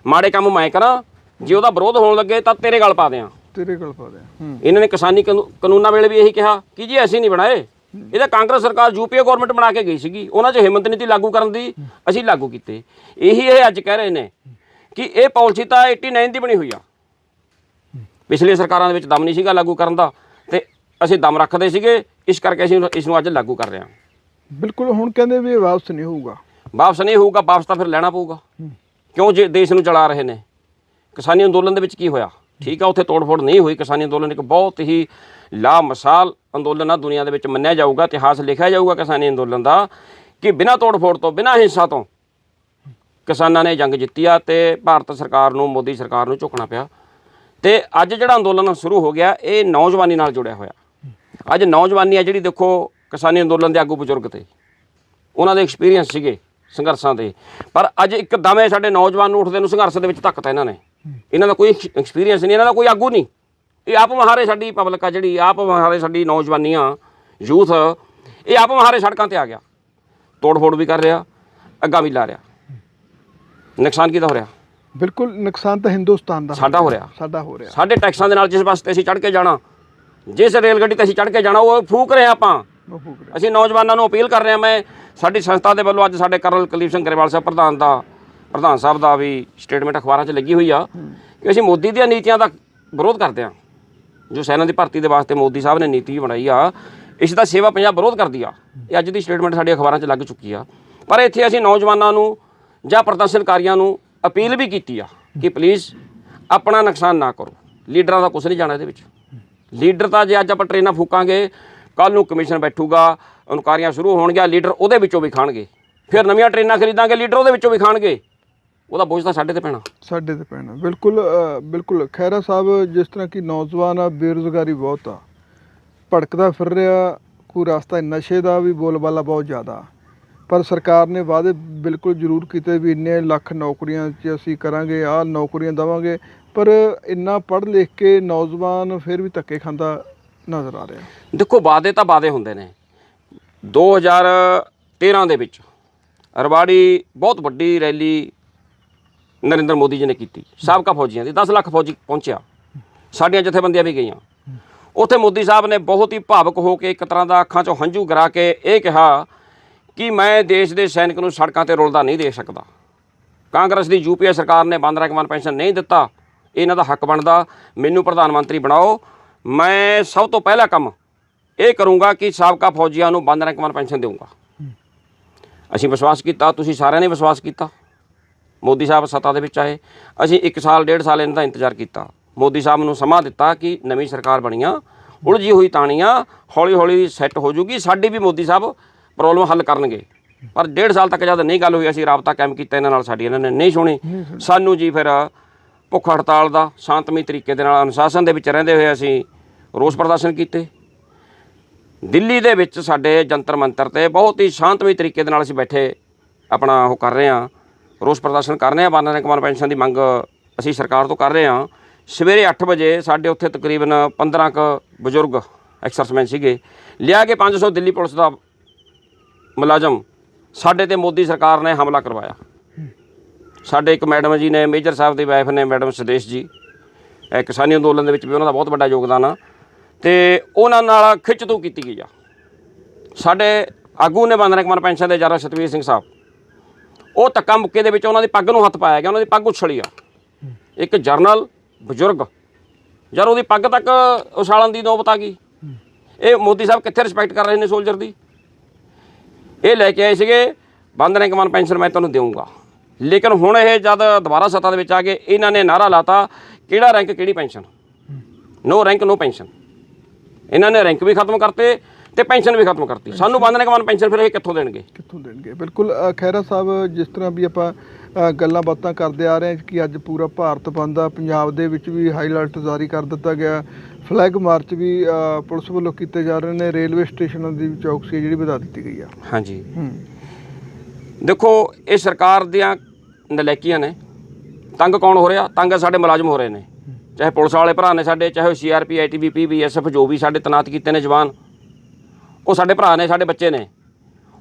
ਮਾੜੇ ਕੰਮ ਮੈਂ ਕਰਾਂ, ਜੇ ਉਹਦਾ ਵਿਰੋਧ ਹੋਣ ਲੱਗੇ ਤਾਂ ਤੇਰੇ ਗਲ ਪਾ ਦਿਆਂ, ਤੇਰੇ ਗਲ ਪਾ ਦਿਆਂ। ਇਹਨਾਂ ਨੇ ਕਿਸਾਨੀ ਕਾਨੂੰਨਾਂ ਵੇਲੇ ਵੀ ਇਹੀ ਕਿਹਾ ਕਿ ਜੀ ਅਸੀਂ ਨਹੀਂ ਬਣਾਏ, ਇਹਦਾ ਕਾਂਗਰਸ ਸਰਕਾਰ UPA ਗਵਰਨਮੈਂਟ ਬਣਾ ਕੇ ਗਈ ਸੀਗੀ, ਉਹਨਾਂ 'ਚ ਹਿੰਮਤ ਨੀਤੀ ਲਾਗੂ ਕਰਨ ਦੀ, ਅਸੀਂ ਲਾਗੂ ਕੀਤੇ। ਇਹੀ ਇਹ ਅੱਜ ਕਹਿ ਰਹੇ ਨੇ ਕਿ ਇਹ ਪਾਲਿਸੀ ਤਾਂ 89 ਦੀ ਬਣੀ ਹੋਈ ਆ, ਪਿਛਲੀਆਂ ਸਰਕਾਰਾਂ ਦੇ ਵਿੱਚ ਦਮ ਨਹੀਂ ਸੀਗਾ ਲਾਗੂ ਕਰਨ ਦਾ, ਤੇ ਅਸੀਂ ਦਮ ਰੱਖਦੇ ਸੀਗੇ, ਇਸ ਕਰਕੇ ਅਸੀਂ ਇਸ ਨੂੰ ਅੱਜ ਲਾਗੂ ਕਰ ਰਹੇ ਹਾਂ। ਬਿਲਕੁਲ, ਹੁਣ ਕਹਿੰਦੇ ਵੀ ਇਹ ਵਾਪਸ ਨਹੀਂ ਹੋਊਗਾ। ਵਾਪਸ ਨਹੀਂ ਹੋਊਗਾ, ਵਾਪਸ ਤਾਂ ਫਿਰ ਲੈਣਾ ਪਊਗਾ, ਕਿਉਂ ਜੇ ਦੇਸ਼ ਨੂੰ ਚਲਾ ਰਹੇ ਨੇ। ਕਿਸਾਨੀ ਅੰਦੋਲਨ ਦੇ ਵਿੱਚ ਕੀ ਹੋਇਆ? ਠੀਕ ਆ, ਉੱਥੇ ਤੋੜ-ਫੋੜ ਨਹੀਂ ਹੋਈ। ਕਿਸਾਨੀ ਅੰਦੋਲਨ ਇੱਕ ਬਹੁਤ ਹੀ ਲਾਮਿਸਾਲ ਅੰਦੋਲਨ ਆ, ਦੁਨੀਆ ਦੇ ਵਿੱਚ ਮੰਨਿਆ ਜਾਊਗਾ, ਇਤਿਹਾਸ ਲਿਖਿਆ ਜਾਊਗਾ ਕਿਸਾਨੀ ਅੰਦੋਲਨ ਦਾ, ਕਿ ਬਿਨਾਂ ਤੋੜ-ਫੋੜ ਤੋਂ, ਬਿਨਾਂ ਹਿੰਸਾ ਤੋਂ ਕਿਸਾਨਾਂ ਨੇ ਜੰਗ ਜਿੱਤੀ ਆ ਤੇ ਭਾਰਤ ਸਰਕਾਰ ਨੂੰ, ਮੋਦੀ ਸਰਕਾਰ ਨੂੰ ਝੁਕਣਾ ਪਿਆ। ਤੇ ਅੱਜ ਜਿਹੜਾ ਅੰਦੋਲਨ ਸ਼ੁਰੂ ਹੋ ਗਿਆ, ਇਹ ਨੌਜਵਾਨੀ ਨਾਲ ਜੁੜਿਆ ਹੋਇਆ। ਅੱਜ ਨੌਜਵਾਨੀ ਆ ਜਿਹੜੀ, ਦੇਖੋ ਕਿਸਾਨੀ ਅੰਦੋਲਨ ਦੇ ਆਗੂ ਬਜ਼ੁਰਗ ਤੇ ਉਹਨਾਂ ਦੇ ਐਕਸਪੀਰੀਅੰਸ ਸੀਗੇ ਸੰਘਰਸ਼ਾਂ ਦੇ, ਪਰ ਅੱਜ ਇੱਕਦਮ ਇਹ ਸਾਡੇ ਨੌਜਵਾਨ ਨੂੰ ਉੱਠਦੇ ਨੂੰ ਸੰਘਰਸ਼ ਦੇ ਵਿੱਚ ਧੱਕਤਾ ਇਹਨਾਂ ਨੇ। ਇਹਨਾਂ ਦਾ ਕੋਈ ਐਕਸਪੀਰੀਅੰਸ ਨਹੀਂ, ਇਹਨਾਂ ਦਾ ਕੋਈ ਆਗੂ ਨਹੀਂ। ਇਹ ਆਪ ਮਹਾਰੇ ਸਾਡੀ ਪਬਲਿਕ ਆ ਜਿਹੜੀ, ਆਪ ਮਹਾਰੇ ਸਾਡੀ ਨੌਜਵਾਨੀਆਂ, ਯੂਥ, ਇਹ ਆਪ ਮਹਾਰੇ ਸੜਕਾਂ 'ਤੇ ਆ ਗਿਆ, ਤੋੜ-ਫੋੜ ਵੀ ਕਰ ਰਿਹਾ, ਅੱਗਾ ਵੀ ਲਾ ਰਿਹਾ। ਨੁਕਸਾਨ ਕਿਹਦਾ ਹੋ ਰਿਹਾ? ਬਿਲਕੁਲ, ਨੁਕਸਾਨ ਤਾਂ ਹਿੰਦੁਸਤਾਨ ਦਾ ਸਾਡਾ ਹੋ ਰਿਹਾ, ਸਾਡੇ ਟੈਕਸਾਂ ਦੇ ਨਾਲ। ਜਿਸ ਬੱਸ 'ਤੇ ਅਸੀਂ ਚੜ੍ਹ ਕੇ ਜਾਣਾ, ਜਿਸ ਰੇਲ ਗੱਡੀ 'ਤੇ ਅਸੀਂ ਚੜ੍ਹ ਕੇ ਜਾਣਾ, ਉਹ ਫੂਕ ਰਹੇ ਆਪਾਂ ਬਾਪੂ ਕਰੇ। ਅਸੀਂ ਨੌਜਵਾਨਾਂ ਨੂੰ ਅਪੀਲ ਕਰ ਰਹੇ ਹਾਂ। ਮੈਂ ਸਾਡੀ ਸੰਸਥਾ ਦੇ ਵੱਲੋਂ ਅੱਜ ਸਾਡੇ ਕਰਨਲ ਕੁਲਦੀਪ ਸਿੰਘ ਗਰੇਵਾਲ ਸਾਹਿਬ ਪ੍ਰਧਾਨ ਸਾਹਿਬ ਦਾ ਵੀ ਸਟੇਟਮੈਂਟ ਅਖਬਾਰਾਂ 'ਚ ਲੱਗੀ ਹੋਈ ਆ ਕਿ ਅਸੀਂ ਮੋਦੀ ਦੀਆਂ ਨੀਤੀਆਂ ਦਾ ਵਿਰੋਧ ਕਰਦੇ ਹਾਂ। ਜੋ ਸੈਨਾ ਦੀ ਭਰਤੀ ਦੇ ਵਾਸਤੇ ਮੋਦੀ ਸਾਹਿਬ ਨੇ ਨੀਤੀ ਬਣਾਈ ਆ, ਇਸ ਦਾ ਸੇਵਾ ਪੰਜਾਬ ਵਿਰੋਧ ਕਰਦੀ ਆ। ਇਹ ਅੱਜ ਦੀ ਸਟੇਟਮੈਂਟ ਸਾਡੀ ਅਖਬਾਰਾਂ 'ਚ ਲੱਗ ਚੁੱਕੀ ਆ। ਪਰ ਇੱਥੇ ਅਸੀਂ ਨੌਜਵਾਨਾਂ ਨੂੰ ਜਾਂ ਪ੍ਰਦਰਸ਼ਨਕਾਰੀਆਂ ਨੂੰ ਅਪੀਲ ਵੀ ਕੀਤੀ ਆ ਕਿ ਪਲੀਜ਼ ਆਪਣਾ ਨੁਕਸਾਨ ਨਾ ਕਰੋ। ਲੀਡਰਾਂ ਦਾ ਕੁਛ ਨਹੀਂ ਜਾਣਾ ਇਹਦੇ ਵਿੱਚ। ਲੀਡਰ ਤਾਂ ਜੇ ਅੱਜ ਆਪਾਂ ਟ੍ਰੇਨਾਂ ਫੂਕਾਂਗੇ, ਕੱਲ੍ਹ ਨੂੰ ਕਮਿਸ਼ਨ ਬੈਠੂਗਾ, ਇਨਕੁਆਇਰੀਆਂ ਸ਼ੁਰੂ ਹੋਣਗੀਆਂ, ਲੀਡਰ ਉਹਦੇ ਵਿੱਚੋਂ ਵੀ ਖਾਣਗੇ। ਫਿਰ ਨਵੀਆਂ ਟ੍ਰੇਨਾਂ ਖਰੀਦਾਂਗੇ, ਲੀਡਰ ਉਹਦੇ ਵਿੱਚੋਂ ਵੀ ਖਾਣਗੇ। ਉਹਦਾ ਬੋਝ ਤਾਂ ਸਾਡੇ ਤੇ ਪੈਣਾ। ਬਿਲਕੁਲ ਬਿਲਕੁਲ। ਖਹਿਰਾ ਸਾਹਿਬ, ਜਿਸ ਤਰ੍ਹਾਂ ਕਿ ਨੌਜਵਾਨ ਆ, ਬੇਰੁਜ਼ਗਾਰੀ ਬਹੁਤ ਆ, ਭਟਕਦਾ ਫਿਰ ਰਿਹਾ, ਕੋਈ ਰਸਤਾ ਨਸ਼ੇ ਦਾ ਵੀ ਬੋਲਬਾਲਾ ਬਹੁਤ ਜ਼ਿਆਦਾ। ਪਰ ਸਰਕਾਰ ਨੇ ਵਾਅਦੇ ਬਿਲਕੁਲ ਜ਼ਰੂਰ ਕੀਤੇ ਵੀ ਇੰਨੇ ਲੱਖ ਨੌਕਰੀਆਂ 'ਚ ਅਸੀਂ ਕਰਾਂਗੇ, ਆਹ ਨੌਕਰੀਆਂ ਦੇਵਾਂਗੇ। ਪਰ ਇੰਨਾ ਪੜ੍ਹ ਲਿਖ ਕੇ ਨੌਜਵਾਨ ਫਿਰ ਵੀ ਧੱਕੇ ਖਾਂਦਾ ਨਜ਼ਰ ਆ ਰਿਹਾ। ਦੇਖੋ, ਵਾਅਦੇ ਤਾਂ ਵਾਅਦੇ ਹੁੰਦੇ ਨੇ। 2013 ਦੇ ਵਿੱਚ ਰਵਾੜੀ ਬਹੁਤ ਵੱਡੀ ਰੈਲੀ ਨਰਿੰਦਰ ਮੋਦੀ ਜੀ ਨੇ ਕੀਤੀ, ਸਾਬਕਾ ਫੌਜੀਆਂ ਦੀ। 10 ਲੱਖ ਫੌਜੀ ਪਹੁੰਚਿਆ, ਸਾਡੀਆਂ ਜਥੇਬੰਦੀਆਂ ਵੀ ਗਈਆਂ। ਉੱਥੇ ਮੋਦੀ ਸਾਹਿਬ ਨੇ ਬਹੁਤ ਹੀ ਭਾਵੁਕ ਹੋ ਕੇ, ਇੱਕ ਤਰ੍ਹਾਂ ਦਾ ਅੱਖਾਂ 'ਚੋਂ ਹੰਝੂ ਗਿਰਾ ਕੇ ਇਹ ਕਿਹਾ ਕਿ ਮੈਂ ਦੇਸ਼ ਦੇ ਸੈਨਿਕ ਨੂੰ ਸੜਕਾਂ 'ਤੇ ਰੁਲਦਾ ਨਹੀਂ ਦੇਖ ਸਕਦਾ। ਕਾਂਗਰਸ ਦੀ UPA ਸਰਕਾਰ ਨੇ ਬੰਦ ਰੈਂਕਮੈਨ ਪੈਨਸ਼ਨ ਨਹੀਂ ਦਿੱਤਾ, ਇਹਨਾਂ ਦਾ ਹੱਕ ਬਣਦਾ। ਮੈਨੂੰ ਪ੍ਰਧਾਨ ਮੰਤਰੀ ਬਣਾਓ, ਮੈਂ ਸਭ ਤੋਂ ਪਹਿਲਾ ਕੰਮ ਇਹ ਕਰੂੰਗਾ ਕਿ ਸਾਬਕਾ ਫੌਜੀਆਂ ਨੂੰ ਬੰਦ ਰੈਂਕਮੈਨ ਪੈਨਸ਼ਨ ਦੇਵਾਂਗਾ। ਅਸੀਂ ਵਿਸ਼ਵਾਸ ਕੀਤਾ, ਤੁਸੀਂ ਸਾਰਿਆਂ ਨੇ ਵਿਸ਼ਵਾਸ ਕੀਤਾ। ਮੋਦੀ ਸਾਹਿਬ ਸੱਤਾ ਦੇ ਵਿੱਚ ਆਏ, ਅਸੀਂ 1 ਸਾਲ 1.5 ਸਾਲ ਇਹਨਾਂ ਦਾ ਇੰਤਜ਼ਾਰ ਕੀਤਾ। ਮੋਦੀ ਸਾਹਿਬ ਨੂੰ ਸਮਾਂ ਦਿੱਤਾ ਕਿ ਨਵੀਂ ਸਰਕਾਰ ਬਣੀ ਆ, ਉਲਝੀ ਹੋਈ ਤਾਣੀਆਂ ਹੌਲੀ ਹੌਲੀ ਸੈੱਟ ਹੋ ਜੂਗੀ, ਸਾਡੀ ਵੀ ਮੋਦੀ ਸਾਹਿਬ ਪ੍ਰੋਬਲਮ ਹੱਲ ਕਰਨਗੇ। ਪਰ 1.5 ਸਾਲ ਤੱਕ ਜਦ ਨਹੀਂ ਗੱਲ ਹੋਈ, ਅਸੀਂ ਰਾਬਤਾ ਕਾਇਮ ਕੀਤਾ ਇਹਨਾਂ ਨਾਲ, ਸਾਡੀ ਇਹਨਾਂ ਨੇ ਨਹੀਂ ਸੁਣੀ। ਸਾਨੂੰ ਜੀ ਫਿਰ ਭੁੱਖ ਹੜਤਾਲ ਦਾ ਸ਼ਾਂਤਮਈ ਤਰੀਕੇ ਦੇ ਨਾਲ ਅਨੁਸ਼ਾਸਨ ਦੇ ਵਿੱਚ ਰਹਿੰਦੇ ਹੋਏ ਅਸੀਂ ਰੋਸ ਪ੍ਰਦਰਸ਼ਨ ਕੀਤੇ। ਦਿੱਲੀ ਦੇ ਵਿੱਚ ਸਾਡੇ ਜੰਤਰ ਮੰਤਰ 'ਤੇ ਬਹੁਤ ਹੀ ਸ਼ਾਂਤਮਈ ਤਰੀਕੇ ਦੇ ਨਾਲ ਅਸੀਂ ਬੈਠੇ ਆਪਣਾ ਉਹ ਕਰ ਰਹੇ ਹਾਂ, ਰੋਸ ਪ੍ਰਦਰਸ਼ਨ ਕਰ ਰਹੇ ਹਾਂ। ਬੰਦ ਰੈਂਕਮੈਨ ਪੈਨਸ਼ਨ ਦੀ ਮੰਗ ਅਸੀਂ ਸਰਕਾਰ ਤੋਂ ਕਰ ਰਹੇ ਹਾਂ। ਸਵੇਰੇ 8 ਵਜੇ ਸਾਡੇ ਉੱਥੇ ਤਕਰੀਬਨ 15 ਕੁ ਬਜ਼ੁਰਗ ਐਕਸਰਸਮੈਨ ਸੀਗੇ, ਲਿਆ ਕੇ 500 ਦਿੱਲੀ ਪੁਲਿਸ ਦਾ ਮੁਲਾਜ਼ਮ ਸਾਡੇ ਤੇ ਮੋਦੀ ਸਰਕਾਰ ਨੇ ਹਮਲਾ ਕਰਵਾਇਆ। ਸਾਡੇ ਇੱਕ ਮੈਡਮ ਜੀ ਨੇ, ਮੇਜਰ ਸਾਹਿਬ ਦੀ ਵਾਈਫ ਨੇ, ਮੈਡਮ ਸੁਦੇਸ਼ ਜੀ, ਕਿਸਾਨੀ ਅੰਦੋਲਨ ਦੇ ਵਿੱਚ ਵੀ ਉਹਨਾਂ ਦਾ ਬਹੁਤ ਵੱਡਾ ਯੋਗਦਾਨ ਆ, ਅਤੇ ਉਹਨਾਂ ਨਾਲ ਖਿੱਚਤੂ ਕੀਤੀ ਗਈ ਆ। ਸਾਡੇ ਆਗੂ ਨੇ ਬੰਦ ਰੈਂਕਮੈਨ ਪੈਨਸ਼ਨ ਦੇ ਜਰਾ ਸਤਵੀਰ ਸਿੰਘ ਸਾਹਿਬ, ਉਹ ਧੱਕਾ ਮੁੱਕੇ ਦੇ ਵਿੱਚ ਉਹਨਾਂ ਦੀ ਪੱਗ ਨੂੰ ਹੱਥ ਪਾਇਆ ਗਿਆ, ਉਹਨਾਂ ਦੀ ਪੱਗ ਉਛਲੀ ਆ। ਇੱਕ ਜਰਨਲ ਬਜ਼ੁਰਗ ਯਾਰ ਉਹਦੀ ਪੱਗ ਤੱਕ ਉਛਾਲਣ ਦੀ ਨੌਬਤ ਆ ਗਈ। ਇਹ ਮੋਦੀ ਸਾਹਿਬ ਕਿੱਥੇ ਰਿਸਪੈਕਟ ਕਰ ਰਹੇ ਨੇ ਸੋਲਜਰ ਦੀ। ਇਹ ਲੈ ਕੇ ਆਏ ਸੀਗੇ ਬੰਦ ਰੈਂਕਮੈਨ ਪੈਨਸ਼ਨ ਮੈਂ ਤੁਹਾਨੂੰ ਦੇਵਾਂਗਾ, ਲੇਕਿਨ ਹੁਣ ਇਹ ਜਦ ਦੁਬਾਰਾ ਸੱਤਾ ਦੇ ਵਿੱਚ ਆ ਗਏ, ਇਹਨਾਂ ਨੇ ਨਾਅਰਾ ਲਾਤਾ ਕਿਹੜਾ ਰੈਂਕ ਕਿਹੜੀ ਪੈਨਸ਼ਨ, ਨੋ ਰੈਂਕ ਨੋ ਪੈਨਸ਼ਨ। ਇਹਨਾਂ ਨੇ ਰੈਂਕ ਵੀ ਖਤਮ ਕਰਤੇ ਤੇ ਪੈਨਸ਼ਨ ਵੀ ਖਤਮ ਕਰਤੀ। ਸਾਨੂੰ ਬੰਦ ਰੈਂਕਮੈਨ ਪੈਨਸ਼ਨ ਫਿਰ ਇਹ ਕਿੱਥੋਂ ਦੇਣਗੇ? ਬਿਲਕੁਲ। ਖਹਿਰਾ ਸਾਹਿਬ, ਜਿਸ ਤਰ੍ਹਾਂ ਵੀ ਆਪਾਂ ਗੱਲਾਂ ਬਾਤਾਂ ਕਰਦੇ ਆ ਰਹੇ ਹਾਂ ਕਿ ਅੱਜ ਪੂਰਾ ਭਾਰਤ ਬੰਦ ਆ, ਪੰਜਾਬ ਦੇ ਵਿੱਚ ਵੀ ਹਾਈ ਅਲਰਟ ਜਾਰੀ ਕਰ ਦਿੱਤਾ ਗਿਆ, ਫਲੈਗ ਮਾਰਚ ਵੀ ਪੁਲਿਸ ਵੱਲੋਂ ਕੀਤੇ ਜਾ ਰਹੇ ਨੇ, ਰੇਲਵੇ ਸਟੇਸ਼ਨਾਂ ਦੀ ਚੌਕਸੀ ਜਿਹੜੀ ਵਧਾ ਦਿੱਤੀ ਗਈ ਆ। ਹਾਂਜੀ। ਦੇਖੋ, ਇਹ ਸਰਕਾਰ ਦੀਆਂ ਨਲਾਇਕੀਆਂ ਨੇ। ਤੰਗ ਕੌਣ ਹੋ ਰਿਹਾ? ਤੰਗ ਸਾਡੇ ਮੁਲਾਜ਼ਮ ਹੋ ਰਹੇ ਨੇ, ਚਾਹੇ ਪੁਲਿਸ ਵਾਲੇ ਭਰਾ ਨੇ ਸਾਡੇ, ਚਾਹੇ CRP ITBP BSF ਜੋ ਵੀ ਸਾਡੇ ਤੈਨਾਤ ਕੀਤੇ ਨੇ ਜਵਾਨ, ਉਹ ਸਾਡੇ ਭਰਾ ਨੇ, ਸਾਡੇ ਬੱਚੇ ਨੇ।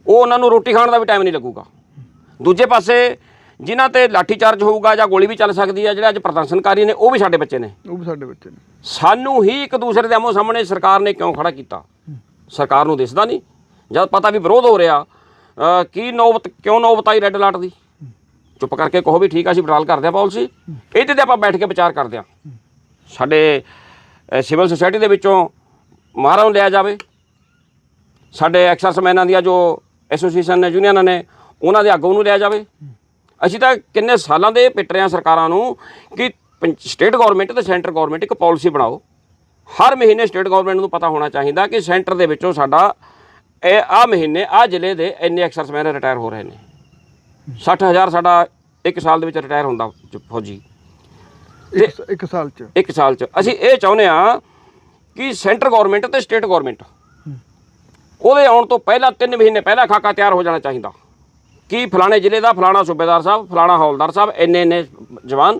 ਉਹ ਉਹਨਾਂ ਨੂੰ ਰੋਟੀ ਖਾਣ ਦਾ ਵੀ ਟਾਈਮ ਨਹੀਂ ਲੱਗੂਗਾ। ਦੂਜੇ ਪਾਸੇ ਜਿਨ੍ਹਾਂ 'ਤੇ ਲਾਠੀ ਚਾਰਜ ਹੋਊਗਾ ਜਾਂ ਗੋਲੀ ਵੀ ਚੱਲ ਸਕਦੀ ਹੈ, ਜਿਹੜੇ ਅੱਜ ਪ੍ਰਦਰਸ਼ਨਕਾਰੀ ਨੇ, ਉਹ ਵੀ ਸਾਡੇ ਬੱਚੇ ਨੇ। ਸਾਨੂੰ ਹੀ ਇੱਕ ਦੂਸਰੇ ਦੇ ਆਮੋ ਸਾਹਮਣੇ ਸਰਕਾਰ ਨੇ ਕਿਉਂ ਖੜਾ ਕੀਤਾ? ਸਰਕਾਰ ਨੂੰ ਦਿਸਦਾ ਨਹੀਂ? ਜਦ ਪਤਾ ਵੀ ਵਿਰੋਧ ਹੋ ਰਿਹਾ, ਕਿਉਂ ਨੌਬਤ ਆਈ ਰੈੱਡ ਅਲਰਟ ਦੀ? ਚੁੱਪ ਕਰਕੇ ਕਹੋ ਵੀ ਠੀਕ ਆ, ਅਸੀਂ ਵਿਡਰਾਲ ਕਰਦੇ ਹਾਂ ਪਾਲਿਸੀ, ਇਹਦੇ 'ਤੇ ਆਪਾਂ ਬੈਠ ਕੇ ਵਿਚਾਰ ਕਰਦੇ ਹਾਂ। ਸਾਡੇ ਸਿਵਲ ਸੁਸਾਇਟੀ ਦੇ ਵਿੱਚੋਂ ਮਾਹਰਾਂ ਨੂੰ ਲਿਆ ਜਾਵੇ, ਸਾਡੇ ਐਕਸਰਸਮੈਨਾਂ ਦੀਆਂ ਜੋ ਐਸੋਸੀਏਸ਼ਨ ਨੇ, ਯੂਨੀਅਨਾਂ ਨੇ, ਉਹਨਾਂ ਦੇ ਆਗੂ ਨੂੰ ਲਿਆ ਜਾਵੇ। ਅਸੀਂ ਤਾਂ ਕਿੰਨੇ ਸਾਲਾਂ ਦੇ ਪਿੱਟ ਰਹੇ ਹਾਂ ਸਰਕਾਰਾਂ ਨੂੰ ਕਿ ਸਟੇਟ ਗੌਰਮੈਂਟ ਅਤੇ ਸੈਂਟਰ ਗੌਰਮੈਂਟ ਇੱਕ ਪਾਲਿਸੀ ਬਣਾਓ। ਹਰ ਮਹੀਨੇ ਸਟੇਟ ਗੌਰਮੈਂਟ ਨੂੰ ਪਤਾ ਹੋਣਾ ਚਾਹੀਦਾ ਕਿ ਸੈਂਟਰ ਦੇ ਵਿੱਚੋਂ ਸਾਡਾ ਆਹ ਮਹੀਨੇ ਆਹ ਜ਼ਿਲ੍ਹੇ ਦੇ ਇੰਨੇ ਐਕਸਰਸਮੈਨ ਰਿਟਾਇਰ ਹੋ ਰਹੇ ਨੇ। 60,000 ਸਾਡਾ ਇੱਕ ਸਾਲ ਦੇ ਵਿੱਚ ਰਿਟਾਇਰ ਹੁੰਦਾ ਫੌਜੀ, ਇੱਕ ਸਾਲ 'ਚ। ਇੱਕ ਸਾਲ 'ਚ ਅਸੀਂ ਇਹ ਚਾਹੁੰਦੇ ਹਾਂ ਕਿ ਸੈਂਟਰ ਗੌਰਮੈਂਟ ਅਤੇ ਸਟੇਟ ਗੌਰਮੈਂਟ ਉਹਦੇ ਆਉਣ ਤੋਂ ਪਹਿਲਾਂ 3 ਮਹੀਨੇ ਪਹਿਲਾਂ ਖਾਕਾ ਤਿਆਰ ਹੋ ਜਾਣਾ ਚਾਹੀਦਾ ਕਿ ਫਲਾਣੇ ਜ਼ਿਲ੍ਹੇ ਦਾ ਫਲਾਣਾ ਸੂਬੇਦਾਰ ਸਾਹਿਬ, ਫਲਾਣਾ ਹੌਲਦਾਰ ਸਾਹਿਬ, ਇੰਨੇ ਜਵਾਨ